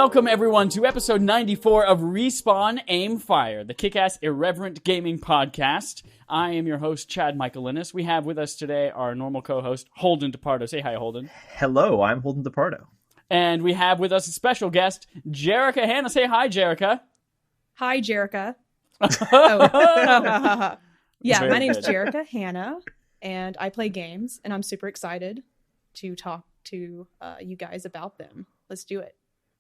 Welcome, everyone, to episode 94 of Respawn Aim Fire, the kick-ass irreverent gaming podcast. I am your host, Chad Michaelinis. We have with us today our normal co-host, Holden DePardo. Say hi, Holden. Hello, I'm Holden DePardo. And we have with us a special guest, Jerica Hanna. Say hi, Jerica. Hi, Jerica. Yeah, Very my name's good. Jerica Hanna, and I play games, and I'm super excited to talk to you guys about them. Let's do it.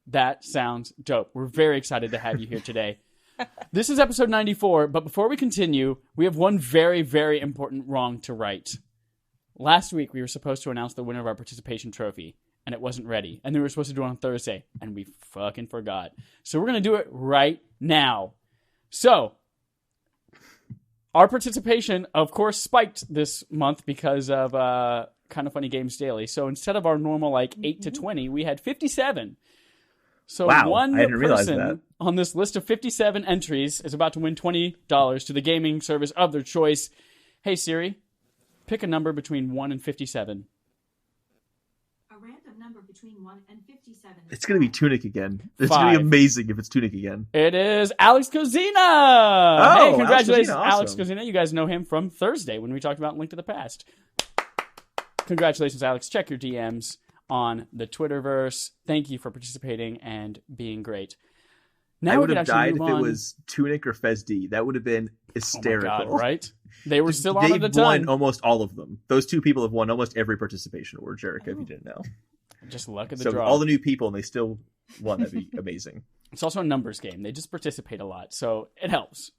That sounds dope. We're very excited to have you here today. This is episode 94, but before we continue, we have one very, very important wrong to right. Last week, we were supposed to announce the winner of our participation trophy, and it wasn't ready. And we were supposed to do it on Thursday, and we fucking forgot. So we're going to do it right now. So, our participation, of course, spiked this month because of Kind of Funny Games Daily. So instead of our normal, 8 to 20, we had 57. So Wow, one I didn't realize person that. on this list of 57 entries is about to win $20 to the gaming service of their choice. Hey, Siri, pick a number between 1 and 57. A random number between 1 and 57. It's going to be Tunic again. It's 5. going to be amazing if it's Tunic again. It is Alex Kozina! Oh, Hey, congratulations, Alex Alex Kozina. You guys know him from Thursday when we talked about Link to the Past. Congratulations, Alex. Check your DMs on the Twitterverse. Thank you for participating and being great. Now I we would could have actually died if move it on. was Tunic or Fez D. That would have been Oh my hysterical. God, right? They were still on They've at the time. won almost all of them. Those two people have won almost every participation award, Jerica, if you didn't know. Just luck of the So draw. all the new people, and they still won. That'd be amazing. It's also a numbers game. They just participate a lot, so it helps.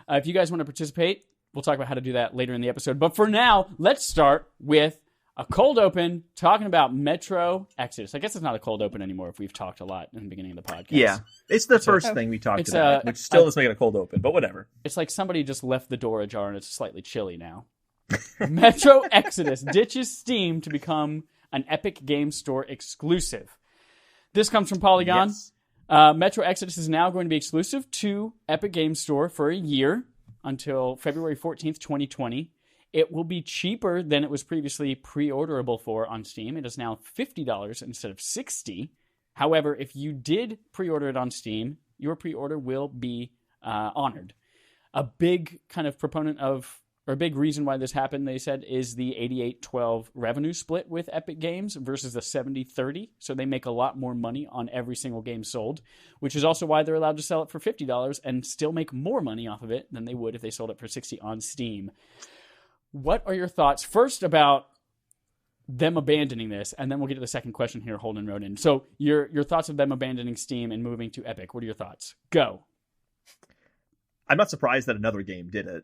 If you guys want to participate, we'll talk about how to do that later in the episode. But for now, let's start with a cold open talking about Metro Exodus. I guess it's not a cold open anymore if we've talked a lot in the beginning of the podcast. Yeah. It's the first thing we talked it's about, which still doesn't make it a cold open, but whatever. It's like somebody just left the door ajar and it's slightly chilly now. Metro Exodus ditches Steam to become an Epic Game Store exclusive. This comes from Polygon. Yes. Metro Exodus is now going to be exclusive to Epic Game Store for a year until February 14th, 2020. It will be cheaper than it was previously pre-orderable for on Steam. It is now $50 instead of $60. However, if you did pre-order it on Steam, your pre-order will be honored. A big kind of proponent of, or a big reason why this happened, they said, is the 88-12 revenue split with Epic Games versus the 70-30. So they make a lot more money on every single game sold, which is also why they're allowed to sell it for $50 and still make more money off of it than they would if they sold it for $60 on Steam. What are your thoughts first about them abandoning this? And then we'll get to the second question here Holden wrote in. So your thoughts of them abandoning Steam and moving to Epic. What are your thoughts? Go. I'm not surprised that another game did it.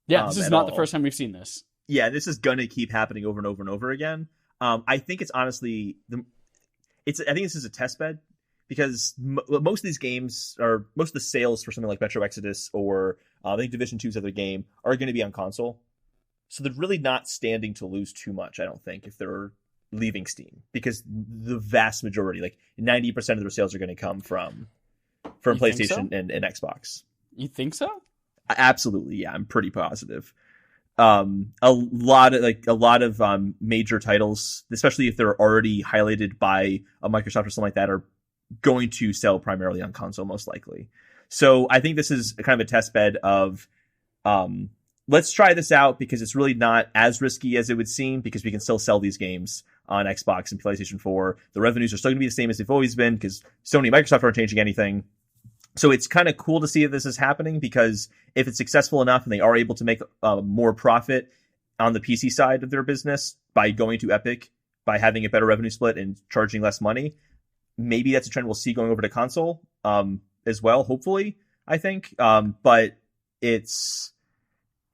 Yeah, this is at not all. the first time we've seen this. Yeah, this is going to keep happening over and over and over again. I think it's honestly, I think this is a test bed because most of these games, or most of the sales for something like Metro Exodus or I think Division 2's other game are going to be on console. So they're really not standing to lose too much, I don't think, if they're leaving Steam, because the vast majority, like 90% of their sales are going to come from PlayStation and Xbox. You think so? Absolutely, yeah, I'm pretty positive. A lot of major titles, especially if they're already highlighted by a Microsoft or something like that, are going to sell primarily on console, most likely. So I think this is kind of a test bed of let's try this out because it's really not as risky as it would seem, because we can still sell these games on Xbox and PlayStation 4. The revenues are still going to be the same as they've always been because Sony and Microsoft aren't changing anything. So it's kind of cool to see that this is happening, because if it's successful enough and they are able to make more profit on the PC side of their business by going to Epic, by having a better revenue split and charging less money, maybe that's a trend we'll see going over to console as well, hopefully, I think. But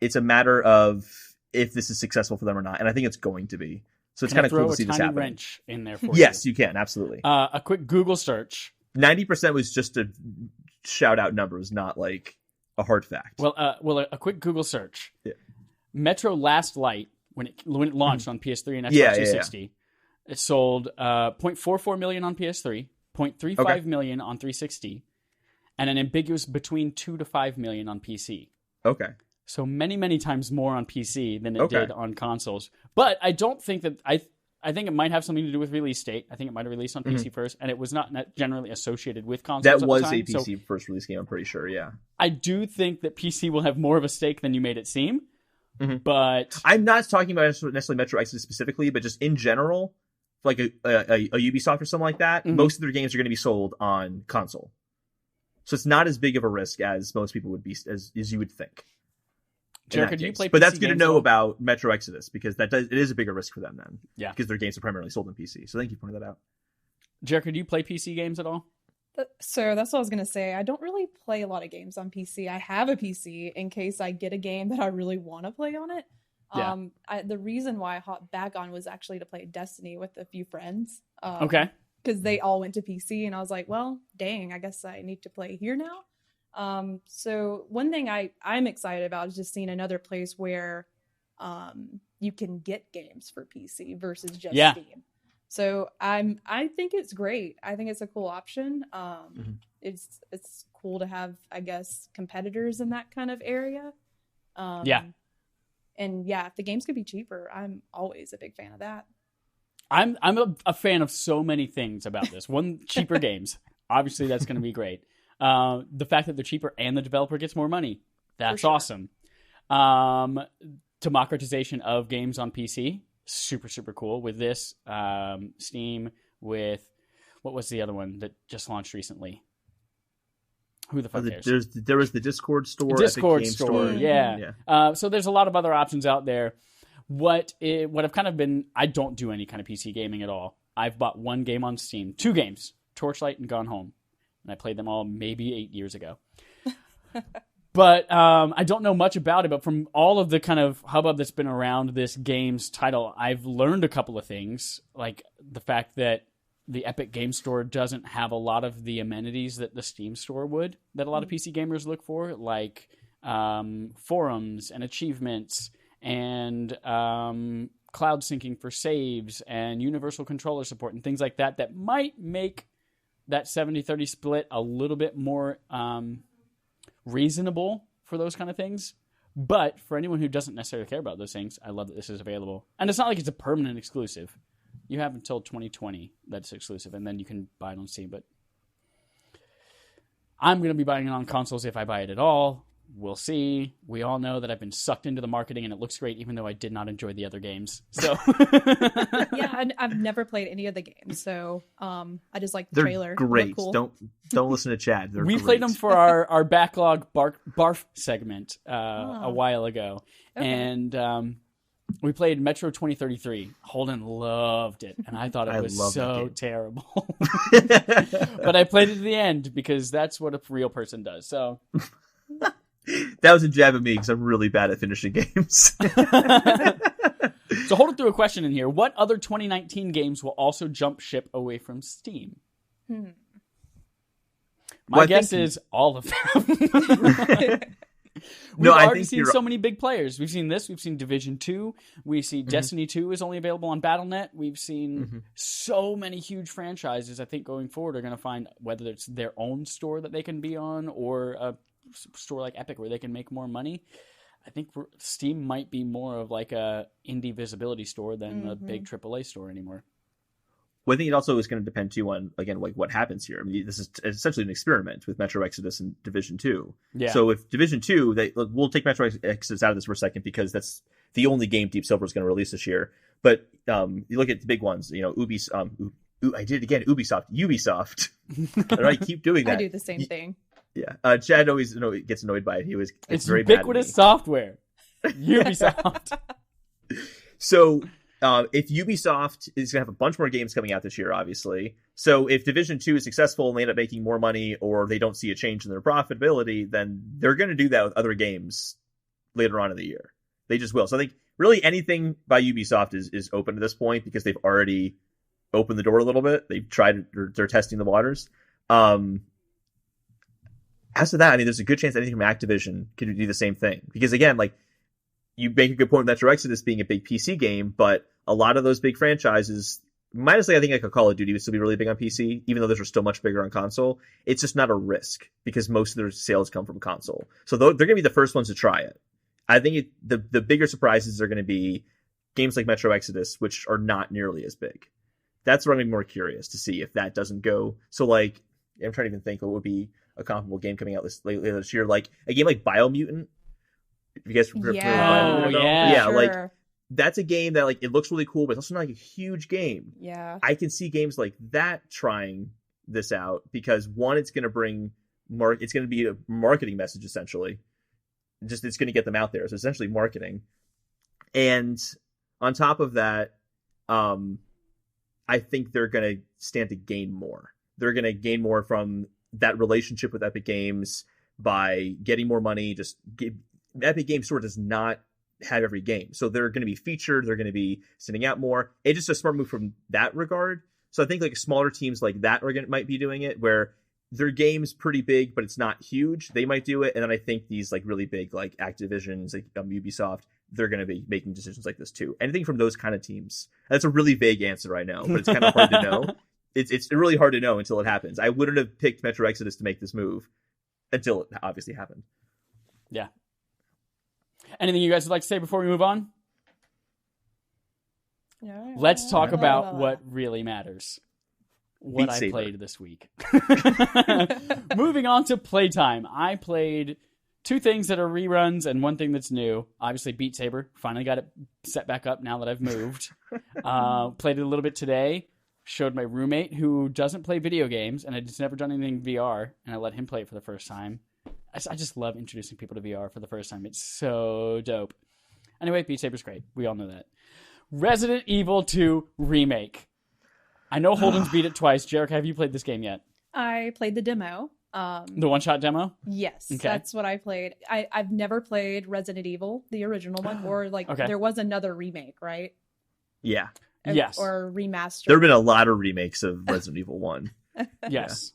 it's a matter of if this is successful for them or not, and I think it's going to be. So it's kind of cool to see this happen. Wrench in there for Yes, you can, absolutely. A quick Google search. 90% was just a shout-out number, was not like a hard fact. Well, a quick Google search. Yeah. Metro Last Light, when it launched on PS3 and Xbox Yeah, 360, it sold 0.44 million on PS3, 0.35 million on 360, and an ambiguous between 2 to 5 million on PC. Okay. So many, many times more on PC than it did on consoles. But I don't think that I think it might have something to do with release date. I think it might have released on PC first, and it was not generally associated with consoles. That at was the time, a PC first release game, I'm pretty sure, yeah. I do think that PC will have more of a stake than you made it seem, but... I'm not talking about necessarily Metro Exodus specifically, but just in general, like a Ubisoft or something like that, most of their games are going to be sold on console. So it's not as big of a risk as most people would be, as you would think. Jericho, do you play PC But that's good to know games about Metro Exodus, because it is a bigger risk for them then. Yeah. Because their games are primarily sold on PC. So thank you for pointing that out. Jericho, do you play PC games at all? So that's what I was going to say. I don't really play a lot of games on PC. I have a PC in case I get a game that I really want to play on it. Yeah. The reason why I hopped back on was actually to play Destiny with a few friends. Okay. Because they all went to PC, and I was like, well, dang, I guess I need to play here now. So one thing I'm excited about is just seeing another place where you can get games for PC versus just Steam. So I think it's great. I think it's a cool option. It's cool to have, I guess, competitors in that kind of area. And if the games could be cheaper, I'm always a big fan of that. I'm a fan of so many things about this. One, cheaper games. Obviously, that's going to be great. The fact that they're cheaper and the developer gets more money. That's awesome. Democratization of games on PC. Super, super cool. With this, Steam, with... What was the other one that just launched recently? Who the fuck cares? There was the Discord store. Discord Epic Game store, yeah. So there's a lot of other options out there. What I've kind of been... I don't do any kind of PC gaming at all. I've bought one game on Steam. 2 games. Torchlight and Gone Home. And I played them all maybe 8 years ago. But I don't know much about it. But from all of the kind of hubbub that's been around this game's title, I've learned a couple of things. Like the fact that the Epic Game Store doesn't have a lot of the amenities that the Steam Store would, that a lot of PC gamers look for, like forums and achievements and cloud syncing for saves and universal controller support and things like that, that might make that 70-30 split a little bit more reasonable for those kind of things. But for anyone who doesn't necessarily care about those things, I love that this is available. And it's not like it's a permanent exclusive. You have until 2020 that's exclusive, and then you can buy it on Steam. But I'm going to be buying it on consoles if I buy it at all. We'll see. We all know that I've been sucked into the marketing, and it looks great, even though I did not enjoy the other games. So, yeah, I've never played any of the games, so I just like the They're trailer. Great. Cool. Don't listen to Chad. We played them for our backlog barf segment a while ago, and we played Metro 2033. Holden loved it, and I thought it was so terrible. But I played it to the end because that's what a real person does. So. That was a jab at me because I'm really bad at finishing games. So Holden threw a question in here. What other 2019 games will also jump ship away from Steam? My guess is all of them. We've already seen so many big players. We've seen this. We've seen Division 2. We see Destiny 2 is only available on Battle.net. We've seen so many huge franchises, I think, going forward are going to find whether it's their own store that they can be on or a store like Epic where they can make more money. I think Steam might be more of like a indie visibility store than a big AAA store anymore. Well, I think it also is going to depend too on, again, like what happens here. I mean, this is essentially an experiment with Metro Exodus and Division 2. Yeah. So if Division 2, we'll take Metro Exodus out of this for a second because that's the only game Deep Silver is going to release this year. But you look at the big ones, Ubisoft. I did it again. Ubisoft. All right, keep doing that. I do the same thing. Yeah. Chad always gets annoyed by it. It's very ubiquitous software. Ubisoft. So if Ubisoft is going to have a bunch more games coming out this year, obviously. So if Division 2 is successful and they end up making more money or they don't see a change in their profitability, then they're going to do that with other games later on in the year. They just will. So I think really anything by Ubisoft is open at this point because they've already opened the door a little bit. They've tried, they're testing the waters. As to that, I mean, there's a good chance anything from Activision could do the same thing. Because again, like, you make a good point with Metro Exodus being a big PC game, but a lot of those big franchises, minus I think like a Call of Duty would still be really big on PC, even though those are still much bigger on console. It's just not a risk because most of their sales come from console. So they're going to be the first ones to try it. I think the bigger surprises are going to be games like Metro Exodus, which are not nearly as big. That's where I'm more curious to see if that doesn't go. So like, I'm trying to even think what would be a comparable game coming out later this year. Like a game like Biomutant. If you guys remember Biomutant, yeah, sure. like that's a game that like it looks really cool, but it's also not like a huge game. Yeah, I can see games like that trying this out because one, it's going to bring it's going to be a marketing message essentially. Just it's going to get them out there. So essentially marketing, and on top of that, I think they're going to stand to gain more. They're going to gain more from that relationship with Epic Games by getting more money. Epic Games Store does not have every game, so they're going to be featured. They're going to be sending out more. It's just a smart move from that regard. So I think like smaller teams like that might be doing it, where their game's pretty big, but it's not huge. They might do it, and then I think these like really big like Activisions, like Ubisoft, they're going to be making decisions like this too. Anything from those kind of teams. That's a really vague answer I know, but it's kind of hard to know. It's really hard to know until it happens. I wouldn't have picked Metro Exodus to make this move until it obviously happened. Yeah. Anything you guys would like to say before we move on? Let's talk about what really matters. What I played this week. Moving on to Playtime. I played 2 things that are reruns and 1 thing that's new. Obviously, Beat Saber. Finally got it set back up now that I've moved. Played it a little bit today. Showed my roommate who doesn't play video games and had never done anything VR, and I let him play it for the first time. I just love introducing people to VR for the first time. It's so dope. Anyway, Beat Saber's great. We all know that. Resident Evil 2 Remake. I know Holden's beat it twice. Jerica, have you played this game yet? I played the demo. The one-shot demo? Yes, okay. That's what I played. I've never played Resident Evil, the original one, or like there was another remake, right? Yeah. Yes. Or remaster. There have been a lot of remakes of Resident Evil 1. Yes.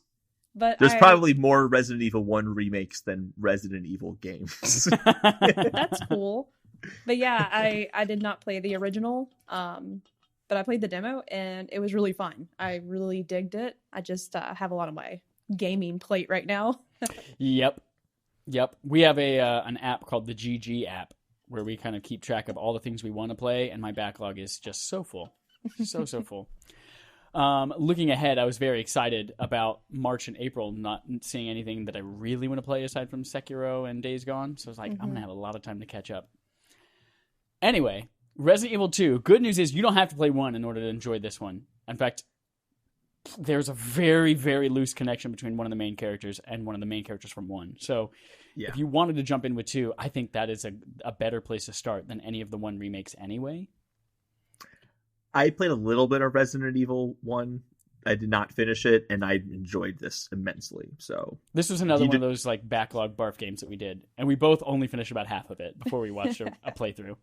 But there's probably more Resident Evil 1 remakes than Resident Evil games. That's cool. But yeah, I did not play the original, but I played the demo, and it was really fun. I really digged it. I just have a lot on my gaming plate right now. Yep. We have an app called the GG app where we kind of keep track of all the things we want to play, and my backlog is just so full. So full. Looking ahead, I was very excited about March and April, not seeing anything that I really want to play aside from Sekiro and Days Gone. So I was like, I'm going to have a lot of time to catch up. Anyway, Resident Evil 2. Good news is you don't have to play 1 in order to enjoy this one. In fact, there's a very, very loose connection between one of the main characters and one of the main characters from 1. So if you wanted to jump in with 2, I think that is a better place to start than any of the 1 remakes anyway. I played a little bit of Resident Evil 1. I did not finish it, and I enjoyed this immensely. So this was another one of those like backlog barf games that we did, and we both only finished about half of it before we watched a playthrough.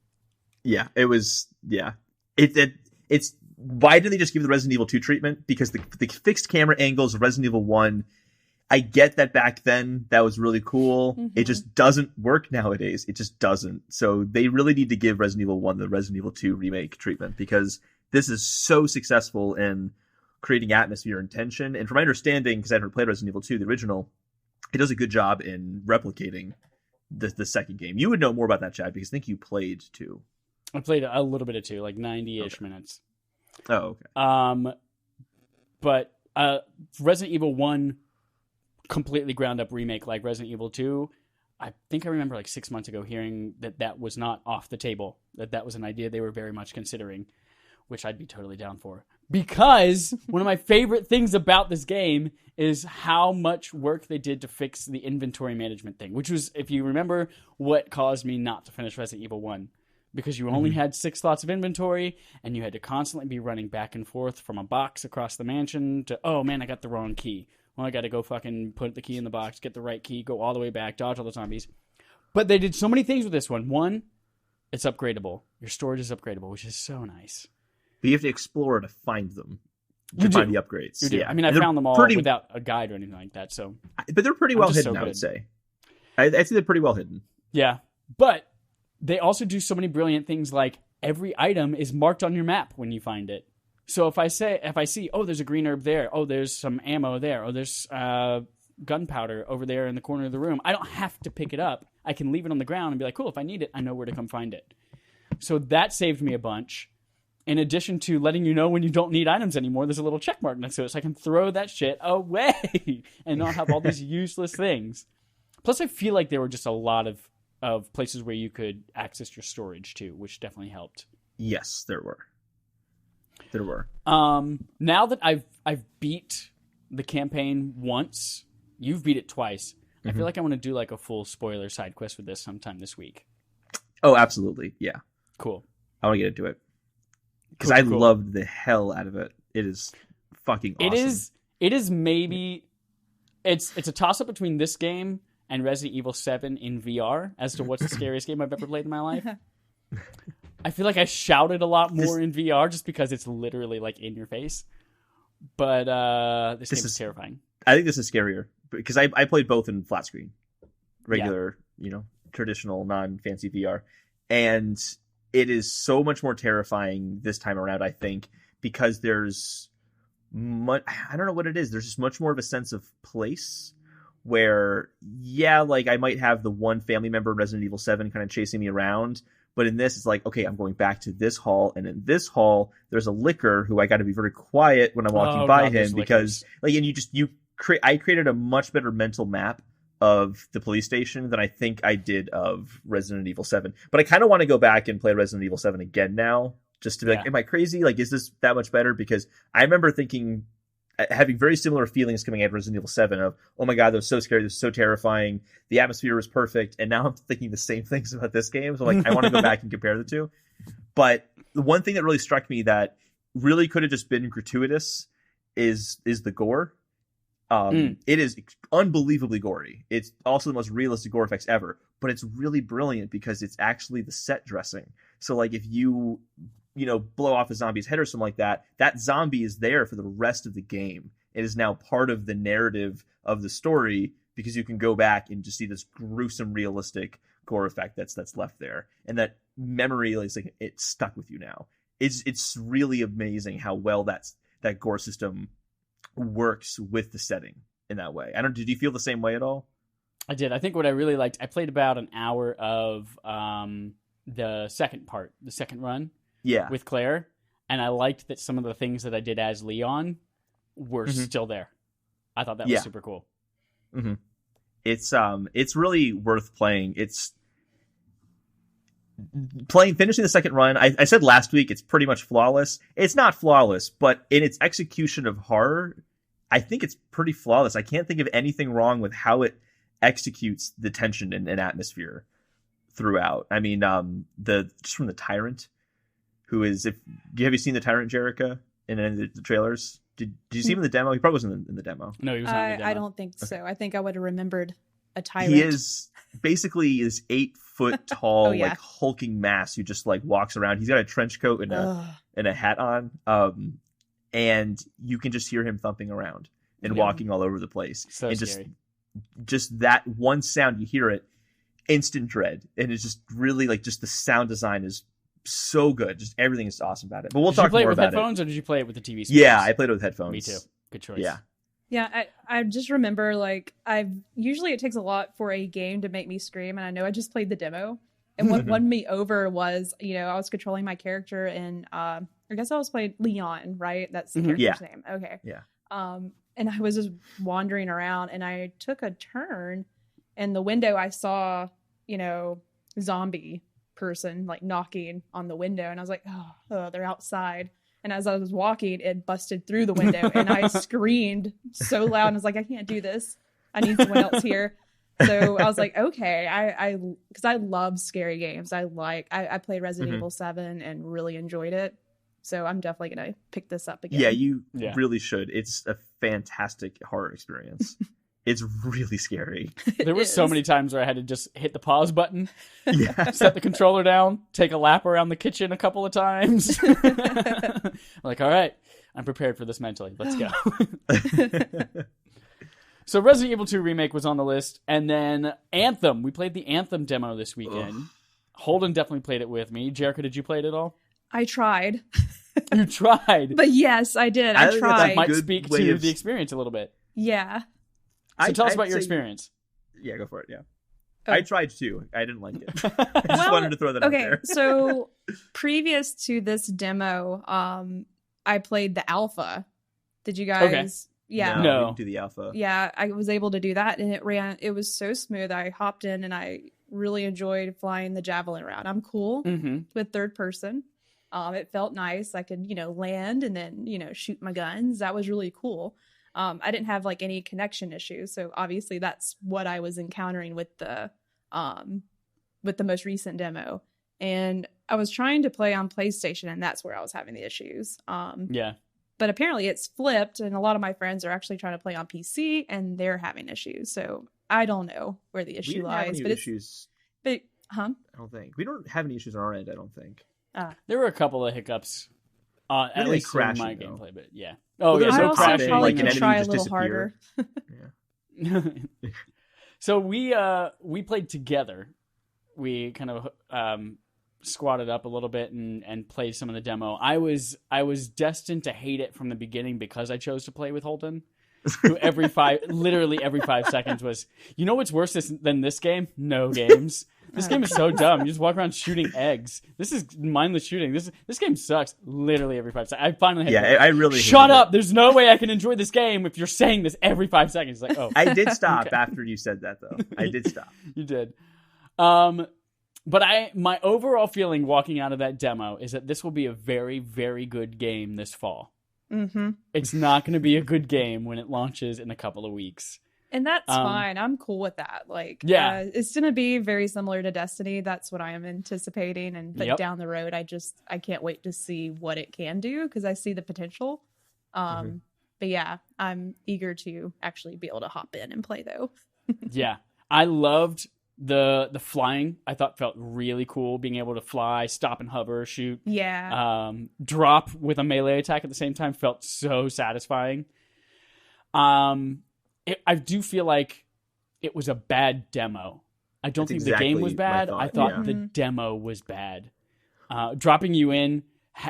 Yeah, it was. Yeah, it's. Why did they just give the Resident Evil 2 treatment? Because the fixed camera angles of Resident Evil 1, I get that back then that was really cool. Mm-hmm. It just doesn't work nowadays. It just doesn't. So they really need to give Resident Evil 1 the Resident Evil 2 remake treatment, because this is so successful in creating atmosphere and tension. And from my understanding, because I never played Resident Evil 2, the original, it does a good job in replicating the second game. You would know more about that, Chad, because I think you played 2. I played a little bit of 2, like 90-ish minutes. Oh, okay. But Resident Evil 1 completely ground up remake like Resident Evil 2. I think I remember like 6 months ago hearing that was not off the table, that was an idea they were very much considering, which I'd be totally down for. Because one of my favorite things about this game is how much work they did to fix the inventory management thing, which was, if you remember, what caused me not to finish Resident Evil 1. Because you only had 6 slots of inventory, and you had to constantly be running back and forth from a box across the mansion to, oh man, I got the wrong key. Well, I got to go fucking put the key in the box, get the right key, go all the way back, dodge all the zombies. But they did so many things with this one. One, it's upgradable. Your storage is upgradable, which is so nice. But you have to explore to find them. To find the upgrades. You do. Yeah. I mean, I found them all without a guide or anything like that. So, but they're pretty well hidden, I would say. I think they're pretty well hidden. Yeah. But they also do so many brilliant things, like every item is marked on your map when you find it. So if I see, oh, there's a green herb there, oh, there's some ammo there, oh, there's gunpowder over there in the corner of the room, I don't have to pick it up. I can leave it on the ground and be like, cool, if I need it, I know where to come find it. So that saved me a bunch. In addition to letting you know when you don't need items anymore, there's a little check mark next to it, so I can throw that shit away and not have all these useless things. Plus, I feel like there were just a lot of places where you could access your storage too, which definitely helped. Yes, there were. There were. Now that I've beat the campaign once, you've beat it twice. I feel like I want to do like a full spoiler side quest with this sometime this week. Oh, absolutely. Yeah. Cool. I want to get into it. Because Cool. loved the hell out of it. It is fucking awesome. It is maybe it's a toss up between this game and Resident Evil 7 in VR as to what's the scariest game I've ever played in my life. I feel like I shouted a lot more in VR just because it's literally like in your face. But this game is terrifying. I think this is scarier because I played both in flat screen, regular, traditional, non-fancy VR, and it is so much more terrifying this time around, I think, because there's I don't know what it is. There's just much more of a sense of place where, like I might have the one family member in Resident Evil 7 kind of chasing me around, but in this, it's like, okay, I'm going back to this hall, and in this hall, there's a licker who I got to be very quiet when I'm walking by him because, I created a much better mental map of the police station than I think I did of Resident Evil 7. But I kind of want to go back and play Resident Evil 7 again now, just to be like, am I crazy? Like, is this that much better? Because I remember having very similar feelings coming out of Resident Evil 7 of, oh my God, that was so scary, this was so terrifying, the atmosphere was perfect, and now I'm thinking the same things about this game, so like I want to go back and compare the two. But the one thing that really struck me that really could have just been gratuitous is the gore. It is unbelievably gory. It's also the most realistic gore effects ever, but it's really brilliant because it's actually the set dressing. So like if you blow off a zombie's head or something like that, that zombie is there for the rest of the game. It is now part of the narrative of the story because you can go back and just see this gruesome, realistic gore effect that's left there. And that memory is like, it's stuck with you now. It's really amazing how well that gore system works with the setting in that way. Did you feel the same way at all? I did. I think what I really liked, I played about an hour of the second run with Claire, and I liked that some of the things that I did as Leon were still there. I thought that was super cool. Mm-hmm. It's really worth playing. Finishing the second run, I said last week it's pretty much flawless. It's not flawless, but in its execution of horror, I think it's pretty flawless. I can't think of anything wrong with how it executes the tension and atmosphere throughout. I mean, just from the Tyrant, who is, have you seen the Tyrant, Jerica, in any of the trailers? Did you see him in the demo? He probably wasn't in the demo. No, he was not in the demo. I don't think so. I think I would have remembered a Tyrant. He is basically this 8-foot tall, like hulking mass who just like walks around. He's got a trench coat and a hat on, and you can just hear him thumping around and walking all over the place. So and scary. Just that one sound, you hear it, instant dread, and it's just really like just the sound design is so good. Just everything is awesome about it. But we'll talk more about it. Did you play it with headphones or did you play it with the TV speakers? Yeah, I played it with headphones. Me too. Good choice. Yeah. Yeah, I just remember, like, usually it takes a lot for a game to make me scream, and I know I just played the demo. And what won me over was, I was controlling my character, and I guess I was playing Leon, right? That's the character's name. Okay. Yeah. And I was just wandering around, and I took a turn, and the window I saw, zombie person, like, knocking on the window, and I was like, oh, they're outside. And as I was walking, it busted through the window, and I screamed so loud. And I was like, I can't do this. I need someone else here. So I was like, okay, because I love scary games. I played Resident Evil 7 and really enjoyed it. So I'm definitely going to pick this up again. Yeah, you really should. It's a fantastic horror experience. It's really scary. There were so many times where I had to just hit the pause button, set the controller down, take a lap around the kitchen a couple of times. I'm like, all right, I'm prepared for this mentally. Let's go. So Resident Evil 2 Remake was on the list, and then Anthem. We played the Anthem demo this weekend. Holden definitely played it with me. Jerica, did you play it at all? I tried. You tried? But yes, I did. I tried. That might speak to the experience a little bit. Yeah. So tell us about your experience. Yeah, go for it. Yeah. I tried too. I didn't like it. I just wanted to throw that out there. So previous to this demo, I played the alpha. Did you guys? Yeah. No, No. we didn't do the alpha. Yeah, I was able to do that, and it was so smooth. I hopped in and I really enjoyed flying the javelin around. I'm cool with third person. It felt nice. I could, land and then, shoot my guns. That was really cool. I didn't have like any connection issues. So obviously that's what I was encountering with the most recent demo. And I was trying to play on PlayStation, and that's where I was having the issues. Yeah. But apparently it's flipped, and a lot of my friends are actually trying to play on PC, and they're having issues. So I don't know where the We issue didn't have lies. any But issues. I don't think. We don't have any issues on our end, I don't think. There were a couple of hiccups, at Really least in my crashing, though. gameplay, but yeah. Well, Oh, there yeah, was I no also crashing, probably like, an could enemy try a just little disappeared. harder. Yeah. So we played together. We kind of squatted up a little bit and played some of the demo. I was destined to hate it from the beginning because I chose to play with Holden, who literally every 5 seconds was, what's worse than this game? No games. This game is so dumb. You just walk around shooting eggs. This is mindless shooting. This game sucks. Literally every 5 seconds. I finally had I really shut hated up. it. There's no way I can enjoy this game if you're saying this every 5 seconds. Like, oh, I did stop Okay. after you said that, though. I did stop. you did. But my overall feeling walking out of that demo is that this will be a very, very good game this fall. Mm-hmm. It's not going to be a good game when it launches in a couple of weeks. And that's fine. I'm cool with that. Like, Yeah. it's going to be very similar to Destiny. That's what I am anticipating. But Yep. down the road, I can't wait to see what it can do because I see the potential. But yeah, I'm eager to actually be able to hop in and play though. Yeah. I loved the flying. I thought felt really cool, being able to fly, stop and hover, shoot. Yeah. Drop with a melee attack at the same time felt so satisfying. I do feel like it was a bad demo. I don't That's think the game was exactly my bad. thought, I thought yeah. the demo was bad. Dropping you in,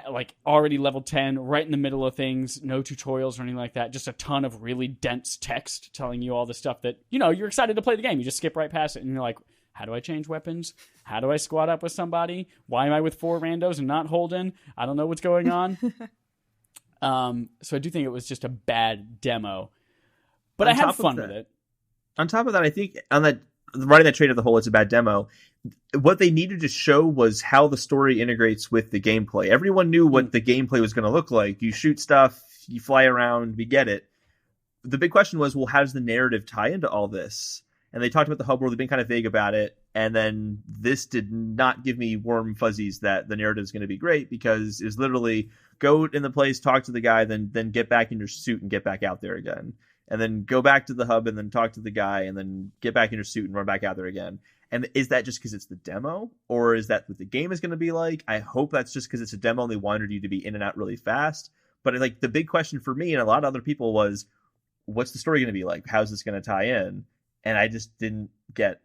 like already level 10, right in the middle of things, no tutorials or anything like that. Just a ton of really dense text telling you all the stuff that, you're excited to play the game. You just skip right past it and you're like, how do I change weapons? How do I squad up with somebody? Why am I with 4 randos and not Holden? I don't know what's going on. So I do think it was just a bad demo. But I had fun with it. On top of that, I think writing that trade of the whole, it's a bad demo. What they needed to show was how the story integrates with the gameplay. Everyone knew what the gameplay was going to look like. You shoot stuff, you fly around, we get it. The big question was, well, how does the narrative tie into all this? And they talked about the hub world. They've been kind of vague about it. And then this did not give me warm fuzzies that the narrative is going to be great, because it's literally go in the place, talk to the guy, then get back in your suit and get back out there again. And then go back to the hub and then talk to the guy and then get back in your suit and run back out there again. And is that just because it's the demo, or is that what the game is going to be like? I hope that's just because it's a demo and they wanted you to be in and out really fast. But like the big question for me and a lot of other people was, what's the story going to be like? How's this going to tie in? And I just didn't get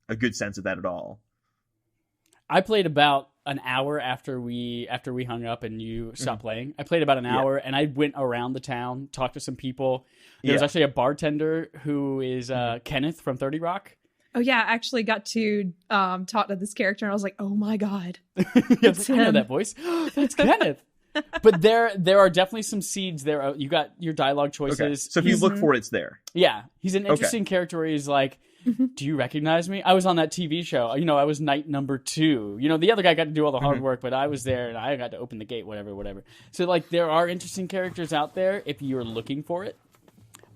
a good sense of that at all. I played about an hour after we hung up and you stopped playing. I played about an hour and I went around the town, talked to some people. There was actually a bartender who is Kenneth from 30 Rock. Oh yeah, I actually got to talk to this character and I was like, oh my god. Yes, I know that voice. That's Kenneth. But there are definitely some seeds there. You got your dialogue choices. Okay. So if you look for it, it's there. Yeah. He's an interesting character where he's like, do you recognize me? I was on that TV show. I was night number 2. The other guy got to do all the hard work, but I was there and I got to open the gate, whatever. So like there are interesting characters out there if you're looking for it.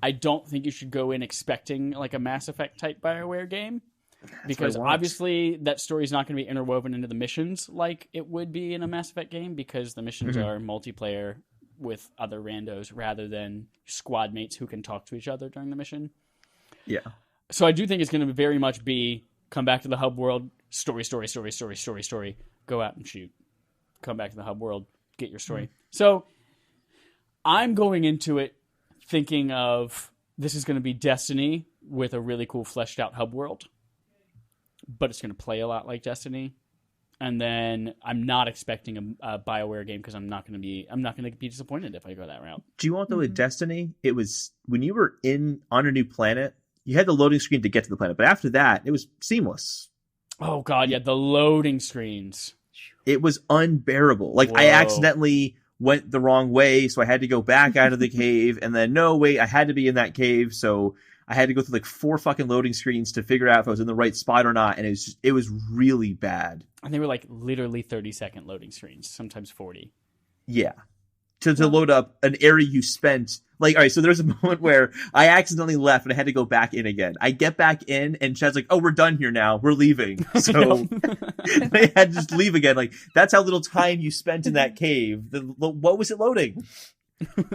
I don't think you should go in expecting like a Mass Effect type BioWare game. Because obviously that story is not going to be interwoven into the missions like it would be in a Mass Effect game, because the missions are multiplayer with other randos rather than squad mates who can talk to each other during the mission. Yeah. So I do think it's going to very much be come back to the hub world, story, go out and shoot. Come back to the hub world, get your story. So I'm going into it thinking of this is going to be Destiny with a really cool fleshed out hub world. But it's going to play a lot like Destiny, and then I'm not expecting a BioWare game because I'm not going to be disappointed if I go that route. Do you want though with Destiny? It was when you were on a new planet, you had the loading screen to get to the planet, but after that, it was seamless. Oh god, yeah, the loading screens. It was unbearable. Like, I Whoa. accidentally went the wrong way, so I had to go back out of the cave, and then, no, wait, I had to be in that cave, so I had to go through like 4 fucking loading screens to figure out if I was in the right spot or not, and it was really bad. And they were like literally 30-second loading screens, sometimes 40. Yeah. To load up an area you spent. Like, all right, so there's a moment where I accidentally left and I had to go back in again. I get back in and Chad's like, oh, we're done here now. We're leaving. So I had to just leave again. Like, that's how little time you spent in that cave. What was it loading?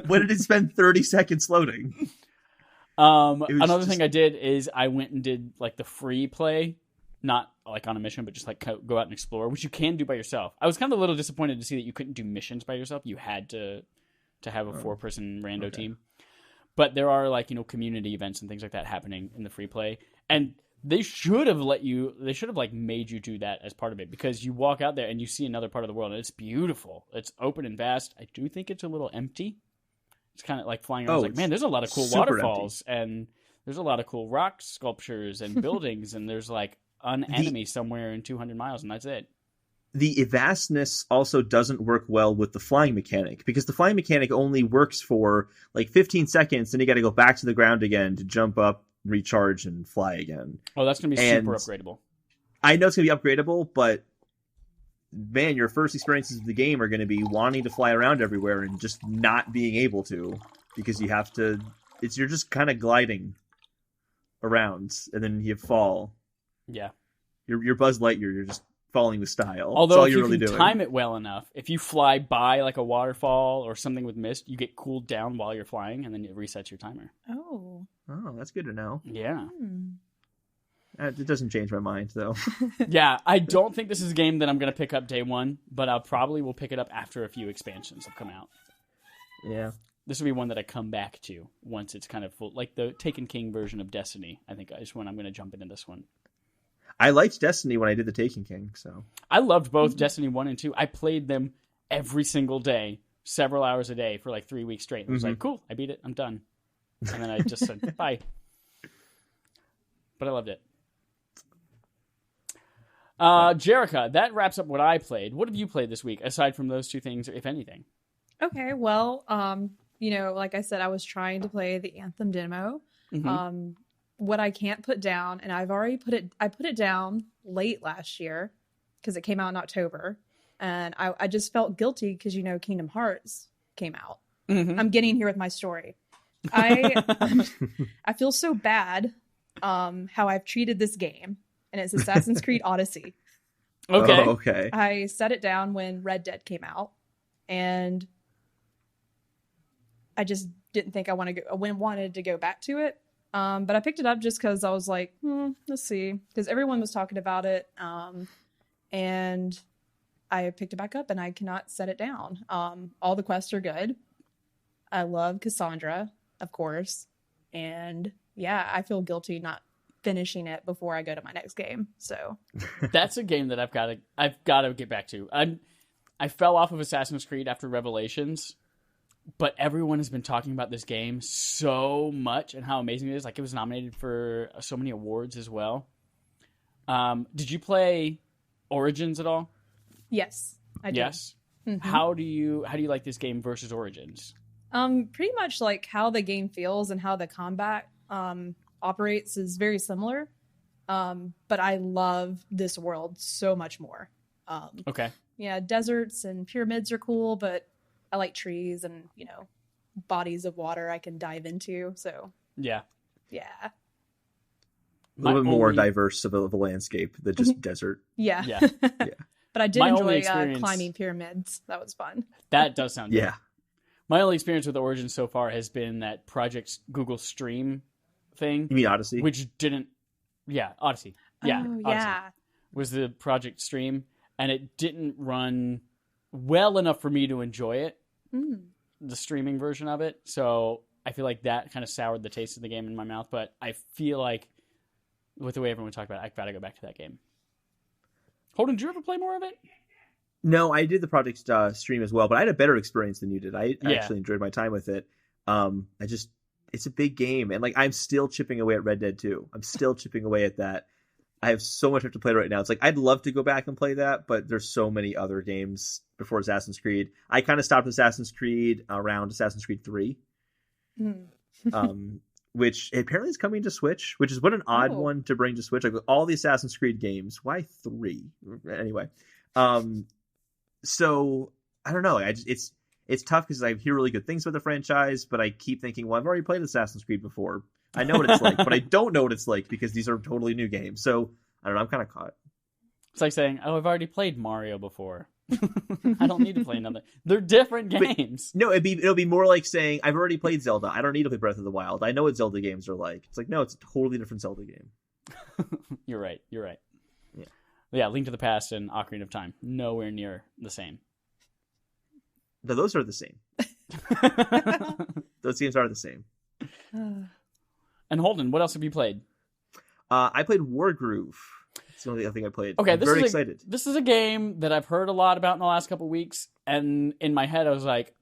What did it spend 30 seconds loading? Another thing I did is I went and did like the free play, not like on a mission, but just like go out and explore, which you can do by yourself. I was kind of a little disappointed to see that you couldn't do missions by yourself. You had to have a 4-person rando team. But there are like, community events and things like that happening in the free play. And they should have like made you do that as part of it, because you walk out there and you see another part of the world and it's beautiful. It's open and vast. I do think it's a little empty. It's kind of like flying around. Like, man, there's a lot of cool waterfalls and there's a lot of cool rock sculptures and buildings, and there's like an enemy somewhere in 200 miles, and that's it. The vastness also doesn't work well with the flying mechanic, because the flying mechanic only works for like 15 seconds, then you got to go back to the ground again to jump up, recharge, and fly again. Oh, that's going to be super upgradable. I know it's going to be upgradable, but man, your first experiences of the game are going to be wanting to fly around everywhere and just not being able to, because you have to. You're just kind of gliding around, and then you fall. Yeah, you're Buzz Lightyear. You're just falling with style. Although if you can time it well enough, if you fly by like a waterfall or something with mist, you get cooled down while you're flying, and then it resets your timer. Oh, that's good to know. Yeah. It doesn't change my mind, though. Yeah, I don't think this is a game that I'm going to pick up day one, but I probably will pick it up after a few expansions have come out. Yeah. This will be one that I come back to once it's kind of full. Like the Taken King version of Destiny, I think is when I'm going to jump into this one. I liked Destiny when I did the Taken King, so. I loved both Destiny 1 and 2. I played them every single day, several hours a day for like 3 weeks straight. And I was like, cool, I beat it, I'm done. And then I just said, bye. But I loved it. Jerica, that wraps up what I played. What have you played this week, aside from those two things, if anything? Okay, well, like I said, I was trying to play the Anthem demo. Mm-hmm. What I can't put down, and I put it down late last year because it came out in October, and I just felt guilty because Kingdom Hearts came out. Mm-hmm. I'm getting here with my story. I feel so bad how I've treated this game, and it's Assassin's Creed Odyssey. Okay. Oh, okay. I set it down when Red Dead came out, and I just didn't think I wanted to go back to it. But I picked it up just because I was like, let's see. Because everyone was talking about it. And I picked it back up and I cannot set it down. All the quests are good. I love Cassandra, of course. And yeah, I feel guilty not finishing it before I go to my next game. So that's a game that I've got to get back to. I fell off of Assassin's Creed after Revelations. But everyone has been talking about this game so much and how amazing it is. Like, it was nominated for so many awards as well. Did you play Origins at all? Yes, I did. Yes. Mm-hmm. How do you like this game versus Origins? Pretty much like how the game feels and how the combat operates is very similar. But I love this world so much more. Okay. Yeah, deserts and pyramids are cool, but I like trees and, bodies of water I can dive into. So, yeah. A little bit more diverse of a landscape than just desert. Yeah. Yeah. But I did enjoy climbing pyramids. That was fun. That does sound good. Yeah. My only experience with Origins so far has been that Project Google Stream thing. You mean Odyssey? Which didn't... Yeah, Odyssey. Yeah, oh, Odyssey yeah. was the Project Stream, and it didn't run well enough for me to enjoy it. The streaming version of it, so I feel like that kind of soured the taste of the game in my mouth, but I feel like with the way everyone talked about it, I've got to go back to that game. Holden, did you ever play more of it? No, I did the Project Stream as well, but I had a better experience than you did. I actually enjoyed my time with it. It's a big game, and like I'm still chipping away at Red Dead 2. I'm still chipping away at that. I have so much to play right now. It's like I'd love to go back and play that, but there's so many other games before Assassin's Creed. I kind of stopped Assassin's Creed around Assassin's Creed 3, which apparently is coming to Switch, which is what an odd one to bring to Switch. Like all the Assassin's Creed games, why 3? Anyway, so I don't know. It's tough because I hear really good things about the franchise, but I keep thinking, well, I've already played Assassin's Creed before. I know what it's like, but I don't know what it's like because these are totally new games. So I don't know. I'm kind of caught. It's like saying, "Oh, I've already played Mario before. I don't need to play another." They're different games. But, no, it'll be more like saying, "I've already played Zelda. I don't need to play Breath of the Wild. I know what Zelda games are like." It's like, no, it's a totally different Zelda game. You're right. Yeah. Yeah. Link to the Past and Ocarina of Time, nowhere near the same. No, those are the same. Those games are the same. And Holden, what else have you played? I played Wargroove. It's the only other thing I played. Okay, I'm very excited. This is a game that I've heard a lot about in the last couple of weeks, and in my head I was like,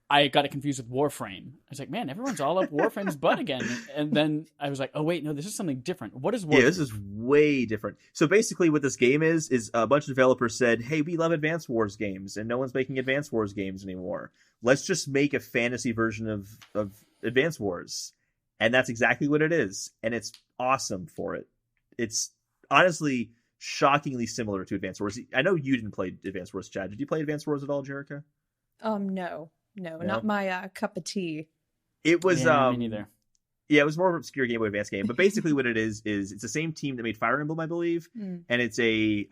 I got it confused with Warframe. I was like, man, everyone's all up Warframe's butt again. And then I was like, oh wait, no, this is something different. What is Warframe? Yeah, this is way different. So basically what this game is a bunch of developers said, hey, we love Advance Wars games, and no one's making Advance Wars games anymore. Let's just make a fantasy version of Advance Wars. And that's exactly what it is. And it's awesome for it. It's honestly shockingly similar to Advance Wars. I know you didn't play Advance Wars, Chad. Did you play Advance Wars at all, Jerica? No, not my cup of tea. It was me neither. Yeah, it was more of an obscure Game Boy Advance game. But basically what it is it's the same team that made Fire Emblem, I believe. And it's a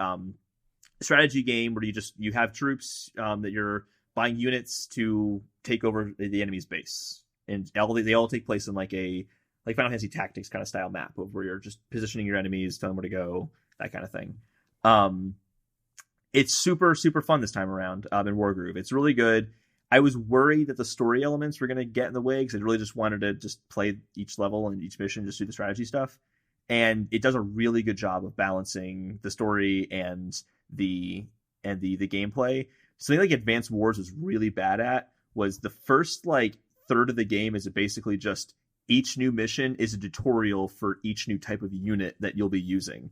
strategy game where you have troops that you're buying units to take over the enemy's base. And they all take place in like Final Fantasy Tactics kind of style map where you're just positioning your enemies, telling them where to go, that kind of thing. It's super, super fun this time around in Wargroove. It's really good. I was worried that the story elements were going to get in the way because I really just wanted to just play each level and each mission, just do the strategy stuff. And it does a really good job of balancing the story and the gameplay. Something like Advanced Wars was really bad at was the first third of the game is basically just each new mission is a tutorial for each new type of unit that you'll be using.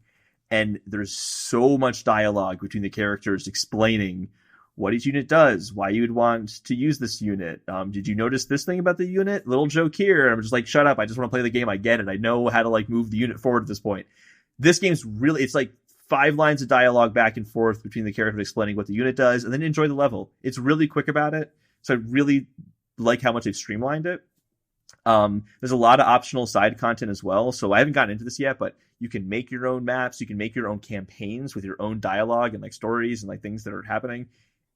And there's so much dialogue between the characters explaining what each unit does, why you would want to use this unit. Did you notice this thing about the unit? Little joke here. And I'm just like, shut up. I just want to play the game. I get it. I know how to move the unit forward at this point. This game's really, it's like 5 lines of dialogue back and forth between the characters explaining what the unit does, and then enjoy the level. It's really quick about it. So I really like how much they've streamlined it. There's a lot of optional side content as well. So I haven't gotten into this yet, but you can make your own maps. You can make your own campaigns with your own dialogue and stories and things that are happening.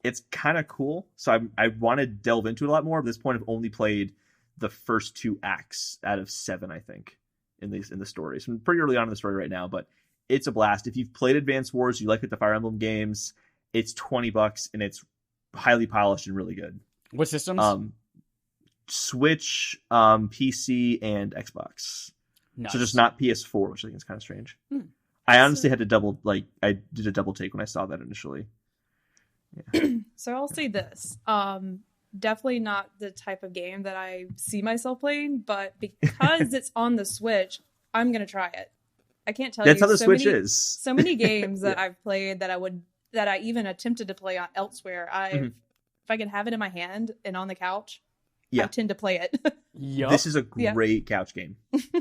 It's kind of cool. So I want to delve into it a lot more. At this point, I've only played the first 2 acts out of 7, I think, in the story. So I'm pretty early on in the story right now, but it's a blast. If you've played Advance Wars, you like the Fire Emblem games, it's $20 and it's highly polished and really good. What systems? Switch, PC, and Xbox. Nice. So just not PS4, which I think is kind of strange. I honestly had to I did a double take when I saw that initially. Yeah. So I'll say this. Definitely not the type of game that I see myself playing, but because it's on the Switch, I'm going to try it. I can't tell you. That's how the Switch is. So many games that I've played that I even attempted to play on elsewhere. If I can have it in my hand and on the couch, I tend to play it. Yep. This is a great couch game.